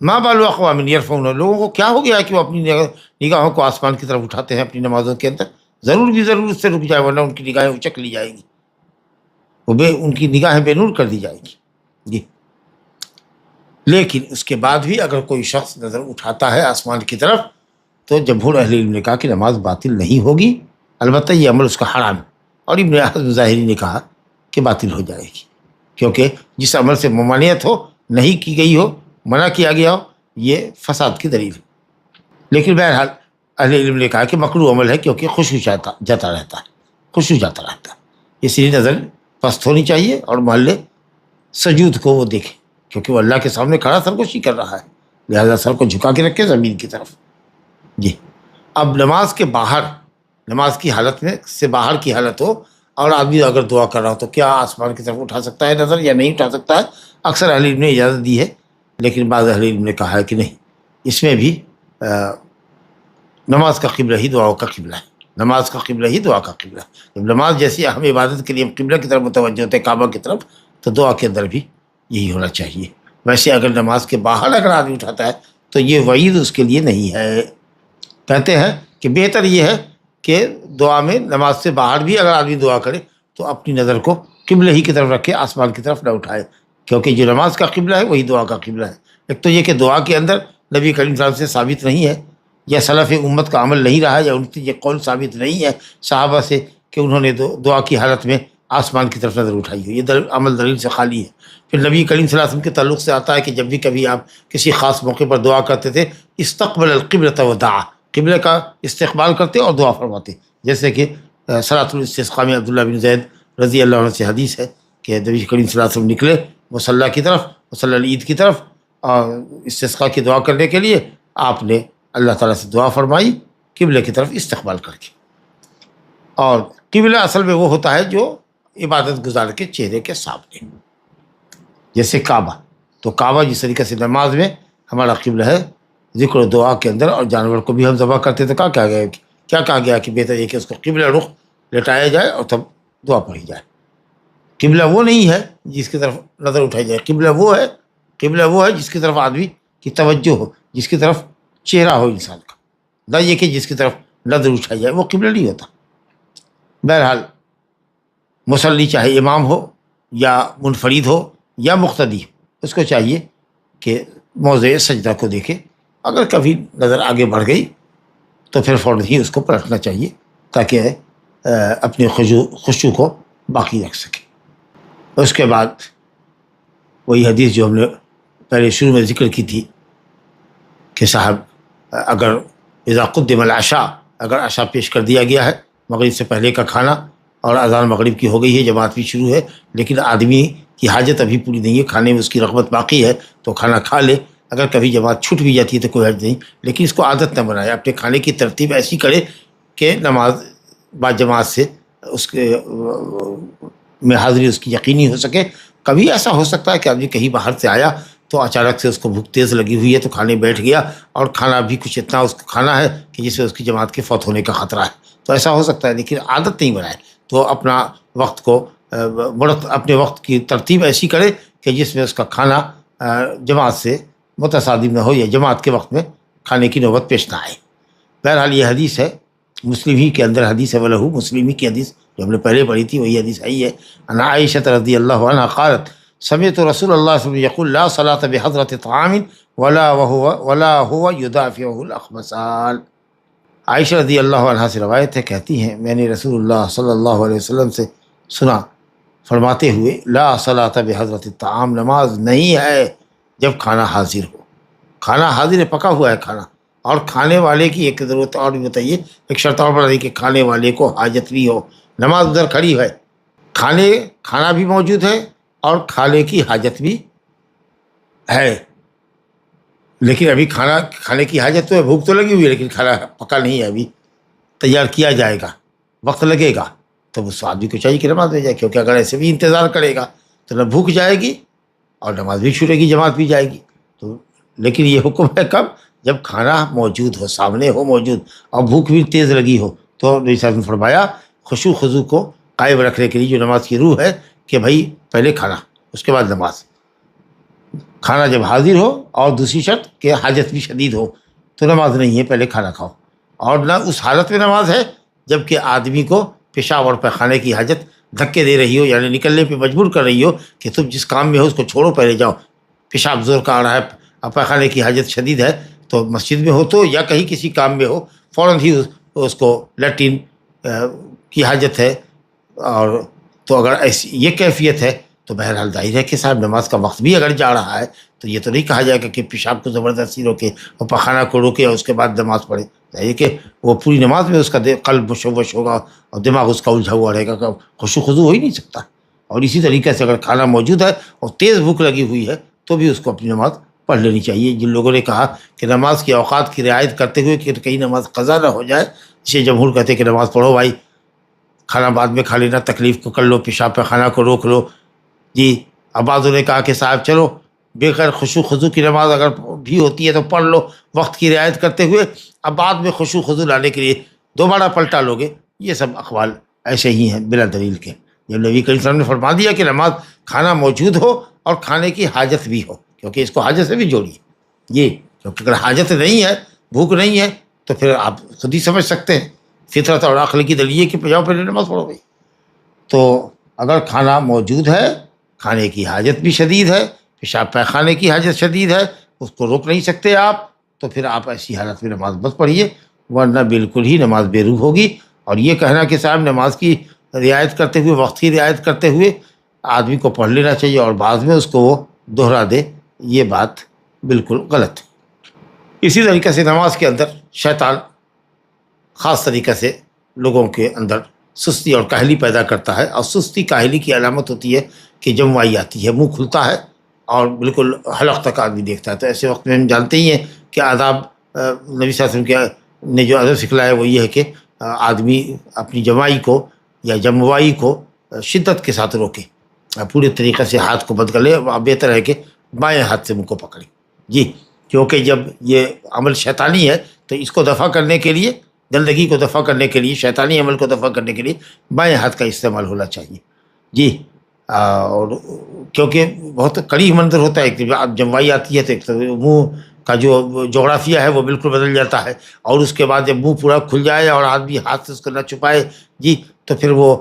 ما بال اقوام یرفعون، لوگوں کو کیا ہو گیا ہے کہ وہ اپنی نگاہوں کو آسمان کی طرف اٹھاتے ہیں اپنی نمازوں کے اندر. ضرور اس سے رک جائے، ورنہ ان کی نگاہیں اچک لی جائیں گی، ان کی نگاہیں بے نور کر دی جائیں گی. جی لیکن اس کے بعد بھی اگر کوئی شخص نظر اٹھاتا ہے آسمان کی طرف تو جمہور اہل علم نے کہا کہ نماز باطل نہیں ہوگی، البتہ یہ عمل اس کا حرام ہے، اور ابن حزم ظاہری نے کہا کہ باطل ہو جائے گی، کیونکہ جس عمل سے ممانعت ہو، نہیں کی گئی ہو، منع کیا گیا ہو، یہ فساد کی دلیل ہے۔ لیکن بہرحال اہل علم نے کہا کہ مکروہ عمل ہے، کیونکہ خوشبو جاتا رہتا ہے، خوشبو جاتا رہتا ہے، اس لیے نظر پست ہونی چاہیے اور محل سجود کو وہ دیکھے، کیونکہ وہ اللہ کے سامنے کھڑا سرگوشی کر رہا ہے، لہذا سر کو جھکا کے رکھے زمین کی طرف۔ جی، اب نماز کے باہر، نماز کی حالت میں سے باہر کی حالت ہو اور آدمی اگر دعا کر رہا ہو تو کیا آسمان کی طرف اٹھا سکتا ہے نظر یا نہیں اٹھا سکتا ہے؟ اکثر اہل علم نے اجازت دی ہے، لیکن بعض اہل علم نے کہا ہے کہ نہیں، اس میں بھی نماز کا قبلہ ہی دعاؤں کا قبلہ ہے، نماز کا قبلہ ہی دعا کا قبلہ ہے۔ جب نماز جیسی اہم عبادت کے لیے ہم قبلہ کی طرف متوجہ ہوتے ہیں، کعبہ کی طرف، تو دعا کے اندر بھی یہی ہونا چاہیے۔ ویسے اگر نماز کے باہر اگر آدمی اٹھاتا ہے تو یہ وعید اس کے لیے نہیں ہے۔ کہتے ہیں کہ بہتر یہ ہے کہ دعا میں نماز سے باہر بھی اگر آدمی دعا کرے تو اپنی نظر کو قبلہ ہی کی طرف رکھے، آسمان کی طرف نہ اٹھائے، کیونکہ جو نماز کا قبلہ ہے وہی دعا کا قبلہ ہے۔ ایک تو یہ کہ دعا کے اندر نبی کریم صلی اللہ علیہ وسلم سے ثابت نہیں ہے، یا سلف امت کا عمل نہیں رہا، یا ان کی یہ قول ثابت نہیں ہے صحابہ سے کہ انہوں نے دعا کی حالت میں آسمان کی طرف نظر اٹھائی ہو، یہ عمل دلیل سے خالی ہے۔ پھر نبی کریم صلی اللہ علیہ وسلم کے تعلق سے آتا ہے کہ جب بھی کبھی آپ کسی خاص موقع پر دعا کرتے تھے، استقبل القبلۃ ودعا، قبلہ کا استقبال کرتے اور دعا فرماتے، جیسے کہ صلاۃ الاستسقاء میں عبداللہ بن زید رضی اللہ عنہ سے حدیث ہے کہ نبی کریم صلی اللہ علیہ وسلم نکلے مصلی کی طرف، مصلی العید کی طرف، اور استسقاء کی دعا کرنے کے لیے آپ نے اللہ تعالیٰ سے دعا فرمائی قبلہ کی طرف استقبال کر کے۔ اور قبلہ اصل میں وہ ہوتا ہے جو عبادت گزار کے چہرے کے سامنے، جیسے کعبہ، تو کعبہ جس طریقے سے نماز میں ہمارا قبلہ ہے، ذکر و دعا کے اندر، اور جانور کو بھی ہم ذبح کرتے تھے، کیا کہا گیا کہ بہتر یہ کہ اس کو قبلہ رخ لٹایا جائے اور تب دعا پڑھی جائے۔ قبلہ وہ نہیں ہے جس کی طرف نظر اٹھائی جائے، قبلہ وہ ہے جس کی طرف آدمی کی توجہ ہو، جس کی طرف چہرہ ہو انسان کا، نہ یہ کہ جس کی طرف نظر اٹھائی جائے، وہ قبلہ نہیں ہوتا۔ بہرحال مصلی چاہے امام ہو یا منفرد ہو یا مقتدی ہو، اس کو چاہیے کہ موضع سجدہ کو دیکھے، اگر کبھی نظر آگے بڑھ گئی تو پھر فوراً ہی اس کو پلٹنا چاہیے تاکہ اپنے خشوع کو باقی رکھ سکے۔ اس کے بعد وہی حدیث جو ہم نے پہلے شروع میں ذکر کی تھی کہ صاحب اگر اذا قدم العشاء، اگر عشاء پیش کر دیا گیا ہے، مغرب سے پہلے کا کھانا، اور اذان مغرب کی ہو گئی ہے، جماعت بھی شروع ہے، لیکن آدمی کی حاجت ابھی پوری نہیں ہے، کھانے میں اس کی رغبت باقی ہے تو کھانا کھا لے، اگر کبھی جماعت چھوٹ بھی جاتی ہے تو کوئی حرج نہیں، لیکن اس کو عادت نہ بنائے، اپنے کھانے کی ترتیب ایسی کرے کہ نماز با جماعت سے اس کے میں حاضری اس کی یقینی ہو سکے۔ کبھی ایسا ہو سکتا ہے کہ آدمی کہیں باہر سے آیا تو اچانک سے اس کو بھوک تیز لگی ہوئی ہے تو کھانے بیٹھ گیا، اور کھانا بھی کچھ اتنا اس کو کھانا ہے کہ جس سے اس کی جماعت کے فوت ہونے کا خطرہ ہے، تو ایسا ہو سکتا ہے، لیکن عادت نہیں بنائے، تو اپنا وقت کو اپنے وقت کی ترتیب ایسی کرے کہ جس میں اس کا کھانا جماعت سے متصادم نہ ہو، یا جماعت کے وقت میں کھانے کی نوبت پیش نہ آئے۔ بہرحال یہ حدیث ہے، مسلم ہی کے اندر حدیث ہے، وَلَهُ، مسلم ہی کی حدیث جو ہم نے پہلے پڑھی تھی وہی حدیث ہے، عن عائشہ رضی اللہ عنہا قالت سمعت رسول اللہ صلی اللہ علیہ وسلم یقول لا صلاة بحضرة طعام ولا هو يدافعه الاخبثان۔ عائشہ رضی اللہ عنہا سے روایت ہے، کہتی ہیں میں نے رسول اللہ صلی اللہ علیہ وسلم سے سنا فرماتے ہوئے، لا صلاة بحضرة الطعام، نماز نہیں ہے جب کھانا حاضر ہو، کھانا حاضر ہے، پکا ہوا ہے کھانا، اور کھانے والے کی ایک ضرورت اور بھی بتائیے، ایک شرط اور بتا دی کہ کھانے والے کو حاجت بھی ہو، نماز ادھر کھڑی ہے، کھانا بھی موجود ہے اور کھانے کی حاجت بھی ہے، لیکن ابھی کھانے کی حاجت تو ہے، بھوک تو لگی ہوئی ہے، لیکن کھانا پکا نہیں ہے، ابھی تیار کیا جائے گا، وقت لگے گا، تو اس آدمی کو چاہیے کہ نماز ہو جائے، کیونکہ اگر ایسے بھی انتظار کرے گا تو نہ بھوک جائے گی اور نماز بھی چھوٹے گی، جماعت بھی جائے گی۔ تو لیکن یہ حکم ہے کب؟ جب کھانا موجود ہو، سامنے ہو موجود، اور بھوک بھی تیز لگی ہو، تو نبی صلی اللہ علیہ وسلم نے فرمایا خشوع خضوع کو قائم رکھنے کے لیے جو نماز کی روح ہے کہ بھائی پہلے کھانا اس کے بعد نماز، کھانا جب حاضر ہو، اور دوسری شرط کہ حاجت بھی شدید ہو تو نماز نہیں ہے، پہلے کھانا کھاؤ، اور نہ اس حالت میں نماز ہے جب کہ آدمی کو پیشاب اور پیخانے کی حاجت دھکے دے رہی ہو، یعنی نکلنے پہ مجبور کر رہی ہو کہ تم جس کام میں ہو اس کو چھوڑو، پہلے جاؤ، پیشاب زور کا آ رہا ہے اور پیخانے کی حاجت شدید ہے، تو مسجد میں ہو تو یا کہیں کسی کام میں ہو فوراً ہی اس کو لیٹرین کی حاجت ہے، اور تو اگر ایسی یہ کیفیت ہے تو بہرحال ظاہر ہے کہ صاحب نماز کا وقت بھی اگر جا رہا ہے تو یہ تو نہیں کہا جائے گا کہ پیشاب کو زبردستی روکے اور پخانہ کو روکے اور اس کے بعد نماز پڑھے. ظاہر کہ وہ پوری نماز میں اس کا قلب مشوش ہوگا اور دماغ اس کا الجھا ہوا رہے گا، کہ خشوع خضوع ہو ہی نہیں سکتا. اور اسی طریقے سے اگر کھانا موجود ہے اور تیز بھوک لگی ہوئی ہے تو بھی اس کو اپنی نماز پڑھ لینی چاہیے. جن لوگوں نے کہا کہ نماز کے اوقات کی رعایت کرتے ہوئے کہ کہیں نماز قضا نہ ہو جائے، اسے جمہور کہتے ہیں کہ نماز پڑھو بھائی، کھانا بعد میں کھا لینا، تکلیف کو کر لو، پیشاب پہ کھانا کو روک لو. جی اب بعضوں نے کہا کہ صاحب چلو بے خیر خشوع خضوع کی نماز اگر بھی ہوتی ہے تو پڑھ لو وقت کی رعایت کرتے ہوئے، اب بعد میں خشوع خضوع لانے کے لیے دوبارہ پلٹا لوگے. یہ سب اقوال ایسے ہی ہیں بلا دلیل کے. جب نبی کریم صلی اللہ علیہ وسلم نے فرما دیا کہ نماز کھانا موجود ہو اور کھانے کی حاجت بھی ہو، کیونکہ اس کو حاجت سے بھی جوڑیے. جی کیونکہ اگر حاجت نہیں ہے، بھوک نہیں ہے، تو پھر آپ خود ہی سمجھ سکتے ہیں فطرت اور عقل کی دلیل کہ جاؤ پہلے نماز پڑھو گئی. تو اگر کھانا موجود ہے، کھانے کی حاجت بھی شدید ہے، پیشاب پیخانے کی حاجت شدید ہے، اس کو روک نہیں سکتے آپ، تو پھر آپ ایسی حالت میں نماز مت پڑھیے، ورنہ بالکل ہی نماز بے روح ہوگی. اور یہ کہنا کہ صاحب نماز کی رعایت کرتے ہوئے، وقت کی رعایت کرتے ہوئے آدمی کو پڑھ لینا چاہیے اور بعد میں اس کو وہ دہرا دے، یہ بات بالکل غلط ہے. اسی طریقے سے نماز کے اندر شیطان خاص طریقے سے لوگوں کے اندر سستی اور کاہلی پیدا کرتا ہے، اور سستی کاہلی کی علامت ہوتی ہے کہ جموائی آتی ہے، منہ کھلتا ہے اور بالکل حلق تک آدمی دیکھتا ہے. تو ایسے وقت میں ہم جانتے ہی ہیں کہ آداب نبی صلی اللہ علیہ وسلم نے جو ادب سکھلایا وہ یہ ہے کہ آدمی اپنی جمائی کو یا جموائی کو شدت کے ساتھ روکے، پورے طریقے سے ہاتھ کو بند کر لے. بہتر ہے کہ بائیں ہاتھ سے منہ کو پکڑے. جی کیونکہ جب یہ عمل شیطانی ہے تو اس کو دفع کرنے کے لیے، گندگی کو دفع کرنے کے لیے، شیطانی عمل کو دفع کرنے کے لیے بائیں ہاتھ کا استعمال ہونا چاہیے. جی اور کیونکہ بہت قریب منظر ہوتا ہے کہ اب جموائی آتی ہے تو منہ کا جو جغرافیہ ہے وہ بالکل بدل جاتا ہے، اور اس کے بعد جب منہ پورا کھل جائے اور آدمی ہاتھ سے اس کو نہ چھپائے جی تو پھر وہ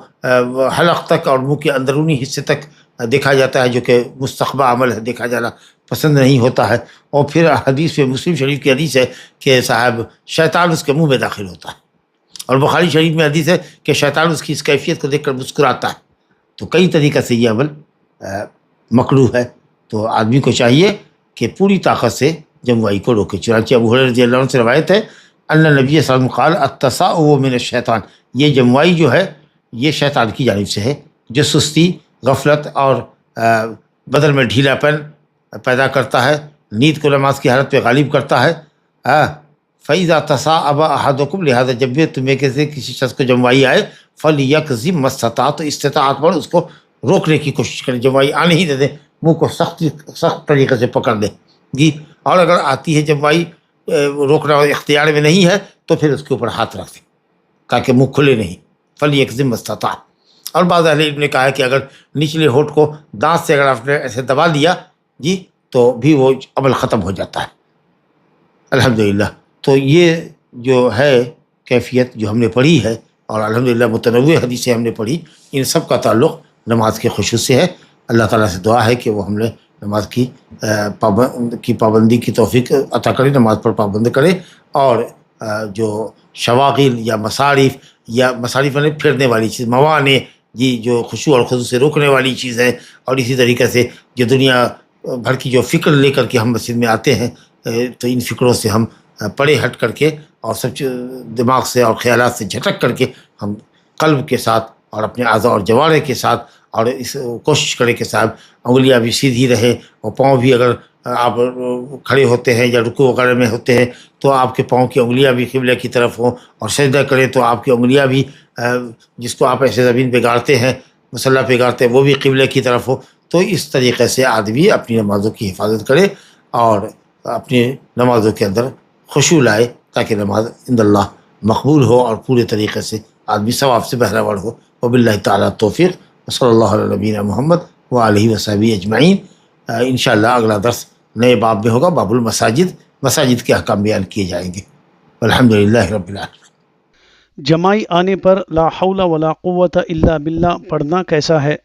حلق تک اور منہ کے اندرونی حصے تک دیکھا جاتا ہے، جو کہ مستقبہ عمل ہے، دیکھا جانا پسند نہیں ہوتا ہے. اور پھر حدیث میں مسلم شریف کی حدیث ہے کہ صاحب شیطان اس کے منہ میں داخل ہوتا ہے، اور بخاری شریف میں حدیث ہے کہ شیطان اس کی اس کیفیت کو دیکھ کر مسکراتا ہے. تو کئی طریقے سے یہ عمل مکروہ ہے. تو آدمی کو چاہیے کہ پوری طاقت سے جموائی کو روکے. چنانچہ ابو ہریرہ رضی اللہ عنہ سے روایت ہے ان نبی صلی اللہ علیہ وسلم قال التصاؤ من الشیطان، یہ جموائی جو ہے یہ شیطان کی جانب سے ہے، جو سستی، غفلت اور بدن میں ڈھیلا پن پیدا کرتا ہے، نیند کو نماز کی حالت پہ غالب کرتا ہے. فَإِذَا تَصَاءَبَ أَحَدُكُمْ، لہٰذا جب بھی تمہیں کسی شخص کو جموائی آئے فَلْيَكْظِمْ مَا اسْتَطَاعَ، تو استطاعت پر اس کو روکنے کی کوشش کریں. جموائی آنے ہی دے دیں، منہ کو سخت طریقے سے پکڑ دیں. جی اور اگر آتی ہے جموائی، روکنا اختیار میں نہیں ہے تو پھر اس کے اوپر ہاتھ رکھ دیں تاکہ منہ کھلے نہیں. فَلْيَكْظِمْ مَا اسْتَطَاعَ. اور بعض اہل علم نے کہا ہے کہ اگر نچلے ہونٹ کو دانت سے اگر آپ نے ایسے دبا دیا جی تو بھی وہ عمل ختم ہو جاتا ہے الحمدللہ. تو یہ جو ہے کیفیت جو ہم نے پڑھی ہے، اور الحمدللہ متنوع حدیثیں ہم نے پڑھی، ان سب کا تعلق نماز کے خشوع سے ہے. اللہ تعالیٰ سے دعا ہے کہ وہ ہم نے نماز کی پابندی کی توفیق عطا کرے، نماز پر پابند کرے، اور جو شواغل یا مصارف یعنی پھرنے والی چیز، موانع جی جو خشوع اور خضوع سے روکنے والی چیز ہے، اور اسی طریقے سے جو دنیا بھر کی جو فکر لے کر کے ہم مسجد میں آتے ہیں تو ان فکروں سے ہم پرے ہٹ کر کے اور سب دماغ سے اور خیالات سے جھٹک کر کے ہم قلب کے ساتھ اور اپنے اعضاء اور جوارح کے ساتھ اور اس کوشش کریں کہ صاحب انگلیاں بھی سیدھی رہیں، اور پاؤں بھی اگر آپ کھڑے ہوتے ہیں یا رکوع وغیرہ میں ہوتے ہیں تو آپ کے پاؤں کی انگلیاں بھی قبلہ کی طرف ہوں، اور سجدہ کریں تو آپ کی انگلیاں بھی جس کو آپ ایسے زمین پہ گاڑتے ہیں، مصلی پہ گاڑتے ہیں، وہ بھی قبلہ کی طرف ہو. تو اس طریقے سے آدمی اپنی نمازوں کی حفاظت کرے اور اپنی نمازوں کے اندر خشوع لائے تاکہ نماز عند اللہ مقبول ہو اور پورے طریقے سے آدمی ثواب سے بہرہ ہو. وباللہ تعالیٰ توفیق. صلی اللہ علیہ نبینا محمد وآلہ وصحبہ اجمعین. انشاءاللہ اگلا درس نئے باب میں ہوگا، باب المساجد، مساجد کے احکام بیان کیے جائیں گے. الحمدللہ رب العالمین. جمائی آنے پر لا حول ولا قوت الا باللہ پڑھنا کیسا ہے؟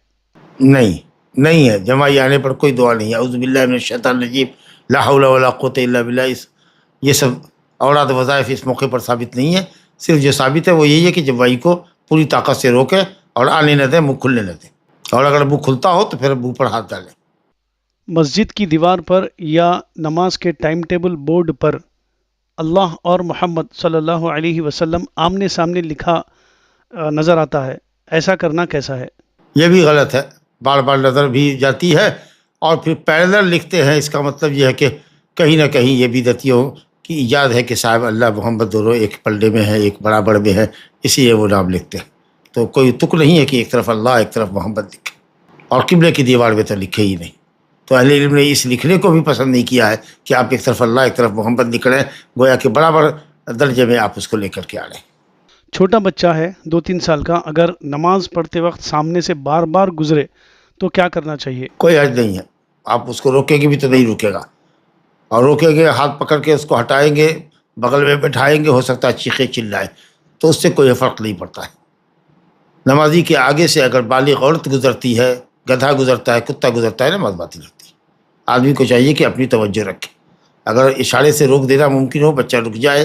نہیں ہے. جمائی آنے پر کوئی دعا نہیں ہے. اعوذ باللہ من الشیطان الرجیم، لا حول ولا قوت الا باللہ، اس یہ سب اوراد وظائف اس موقع پر ثابت نہیں ہے. صرف جو ثابت ہے وہ یہی ہے کہ جب وحی کو پوری طاقت سے روکے اور آنے نہ دیں, منہ کھلنے نہ دیں, اور اگر منہ کھلتا ہو تو پھر منہ پر ہاتھ ڈالیں. مسجد کی دیوار پر یا نماز کے ٹائم ٹیبل بورڈ پر اللہ اور محمد صلی اللہ علیہ وسلم آمنے سامنے لکھا نظر آتا ہے, ایسا کرنا کیسا ہے؟ یہ بھی غلط ہے. بار بار نظر بھی جاتی ہے اور پھر پیرلل لکھتے ہیں. اس کا مطلب یہ ہے کہ کہیں نہ کہیں یہ بدعتیوں کی ایجاد ہے کہ صاحب اللہ محمد دونوں ایک پلڑے میں ہے, ایک برابر میں ہے, اسی لیے وہ نام لکھتے ہیں. تو کوئی تک نہیں ہے کہ ایک طرف اللہ ایک طرف محمد لکھے, اور قبلے کی دیوار میں تو لکھے ہی نہیں. تو اہل علم نے اس لکھنے کو بھی پسند نہیں کیا ہے کہ آپ ایک طرف اللہ ایک طرف محمد لکھ رہے ہیں, گویا کہ برابر درجے میں آپ اس کو لے کر کے آ رہے ہیں. چھوٹا بچہ ہے 2-3 سال کا, اگر نماز پڑھتے وقت سامنے سے بار بار گزرے تو کیا کرنا چاہیے؟ کوئی حرج نہیں ہے. آپ اس کو روکیں گے بھی تو نہیں رکے گا, اور روکیں گے ہاتھ پکڑ کے اس کو ہٹائیں گے, بغل میں بٹھائیں گے, ہو سکتا ہے چیخے چلائے, تو اس سے کوئی فرق نہیں پڑتا ہے. نمازی کے آگے سے اگر بالغ عورت گزرتی ہے, گدھا گزرتا ہے, کتا گزرتا ہے, نماز باطل ہوتی ہے. آدمی کو چاہیے کہ اپنی توجہ رکھے. اگر اشارے سے روک دینا ممکن ہو, بچہ رک جائے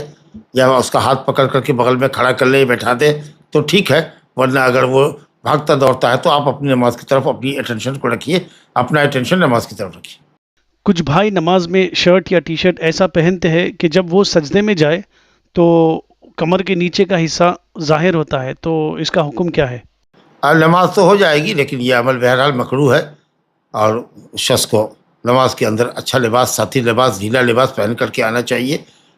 یا اس کا ہاتھ پکڑ کر کے بغل میں کھڑا کر لے, بیٹھا دے, تو ٹھیک ہے. ورنہ اگر وہ بھاگتا دوڑتا ہے تو آپ اپنی نماز کی طرف اپنی اٹینشن کو رکھیے, اپنا اٹینشن نماز کی طرف رکھیے. کچھ بھائی نماز میں شرٹ یا ٹی شرٹ ایسا پہنتے ہیں کہ جب وہ سجدے میں جائے تو کمر کے نیچے کا حصہ ظاہر ہوتا ہے, تو اس کا حکم کیا ہے؟ نماز تو ہو جائے گی, لیکن یہ عمل بہرحال مکروہ ہے, اور شخص کو نماز کے اندر اچھا لباس, ساتھی لباس, ڈھیلا لباس پہن کر کے آنا چاہیے.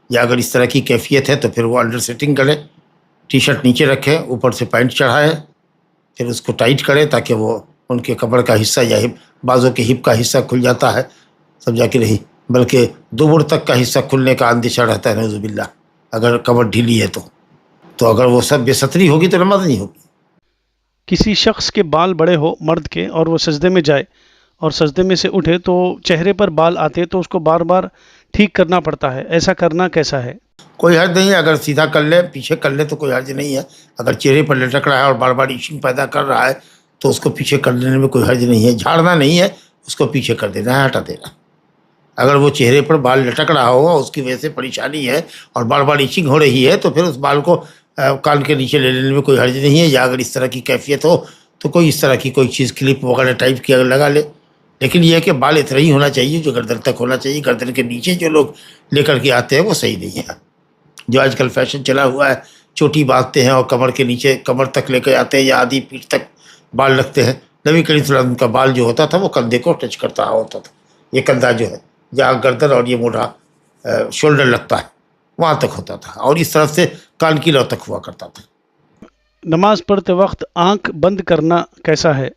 یا اگر اس طرح کی کیفیت ہے تو پھر وہ انڈر سیٹنگ کرے, ٹی شرٹ نیچے رکھیں, اوپر سے پینٹ چڑھائیں, پھر اس کو ٹائٹ کریں تاکہ وہ ان کے کمر کا حصہ یا بازو کے ہپ کا حصہ کھل جاتا ہے, سمجھا کہ نہیں, بلکہ دوبر تک کا حصہ کھلنے کا اندیشہ رہتا ہے نعوذ باللہ اگر کمر ڈھیلی ہے تو اگر وہ سب بے ستری ہوگی تو نماز نہیں ہوگی. کسی شخص کے بال بڑے ہو مرد کے اور وہ سجدے میں جائے اور سجدے میں سے اٹھے تو چہرے پر بال آتے تو اس کو بار بار ٹھیک کرنا پڑتا ہے, ایسا کرنا کیسا ہے؟ کوئی حرج نہیں ہے. اگر سیدھا کر لے, پیچھے کر لے تو کوئی حرج نہیں ہے. اگر چہرے پر لٹک رہا ہے اور بار بار ایشنگ پیدا کر رہا ہے تو اس کو پیچھے کر لینے میں کوئی حرج نہیں ہے. جھاڑنا نہیں ہے, اس کو پیچھے کر دینا ہے, ہٹا دینا. اگر وہ چہرے پر بال لٹک رہا ہو, اس کی وجہ سے پریشانی ہے اور بار بار ایچنگ ہو رہی ہے, تو پھر اس بال کو کان کے نیچے لے لینے میں کوئی حرج نہیں ہے. یا اگر اس طرح کی کیفیت ہو تو کوئی اس طرح کی کوئی چیز کلپ وغیرہ ٹائپ کی اگر لگا لے. لیکن یہ ہے کہ بال اتنا ہی ہونا چاہیے جو گردن تک ہونا چاہیے. گردن کے نیچے جو لوگ لے کر کے آتے ہیں وہ صحیح نہیں ہے. جو آج کل فیشن چلا ہوا ہے, چوٹی باندھتے ہیں اور کمر کے نیچے کمر تک لے کے آتے ہیں یا آدھی پیٹھ تک بال رکھتے ہیں. نبی کریم صلی اللہ علیہ وسلم کا بال جو ہوتا تھا وہ کندھے کو ٹچ کرتا ہوتا تھا. یہ کندھا جو ہے جہاں گردن اور یہ موڑھا شولڈر لگتا ہے وہاں تک ہوتا تھا, اور اس طرف سے کان کی لو تک ہوا کرتا تھا. نماز پڑھتے وقت آنکھ بند کرنا کیسا ہے؟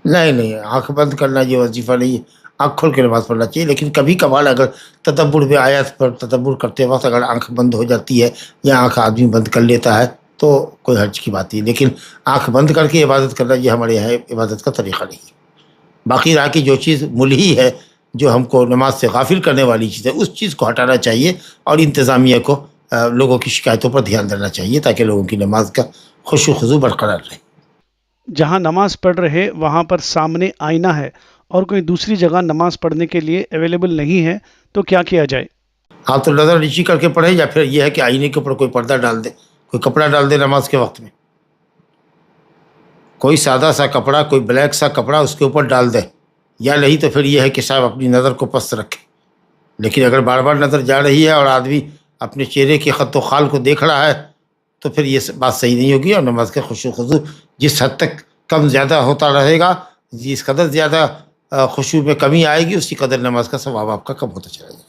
نہیں, آنکھ بند کرنا یہ وظیفہ نہیں ہے. آنکھ کھول کے نماز پڑھنا چاہیے. لیکن کبھی کبھار اگر تدبر میں آیات پر تدبر کرتے وقت اگر آنکھ بند ہو جاتی ہے یا آنکھ آدمی بند کر لیتا ہے تو کوئی حرج کی بات نہیں. لیکن آنکھ بند کر کے عبادت کرنا یہ ہمارے یہاں عبادت کا طریقہ نہیں ہے. باقی رہا کہ جو چیز ملہی ہے, جو ہم کو نماز سے غافل کرنے والی چیز ہے, اس چیز کو ہٹانا چاہیے اور انتظامیہ کو لوگوں کی شکایتوں پر دھیان دینا چاہیے تاکہ لوگوں کی نماز کا خشوع و خضوع برقرار رہے. جہاں نماز پڑھ رہے وہاں پر سامنے آئینہ ہے اور کوئی دوسری جگہ نماز پڑھنے کے لیے اویلیبل نہیں ہے تو کیا کیا جائے؟ ہاں تو نظر نیچی کر کے پڑھے, یا پھر یہ ہے کہ آئینے کے اوپر کوئی پردہ ڈال دے, کوئی کپڑا ڈال دے نماز کے وقت میں, کوئی سادہ سا کپڑا, کوئی بلیک سا کپڑا اس کے اوپر ڈال دے. یا نہیں تو پھر یہ ہے کہ صاحب اپنی نظر کو پست رکھے. لیکن اگر بار بار نظر جا رہی ہے اور آدمی اپنے چہرے کے خط و خال کو دیکھ رہا ہے تو پھر یہ بات صحیح نہیں ہوگی, اور نماز کے خشوع و خضوع جس حد تک کم زیادہ ہوتا رہے گا, جس قدر زیادہ خشوع میں کمی آئے گی, اسی قدر نماز کا ثواب آپ کا کم ہوتا چلا جائے گا.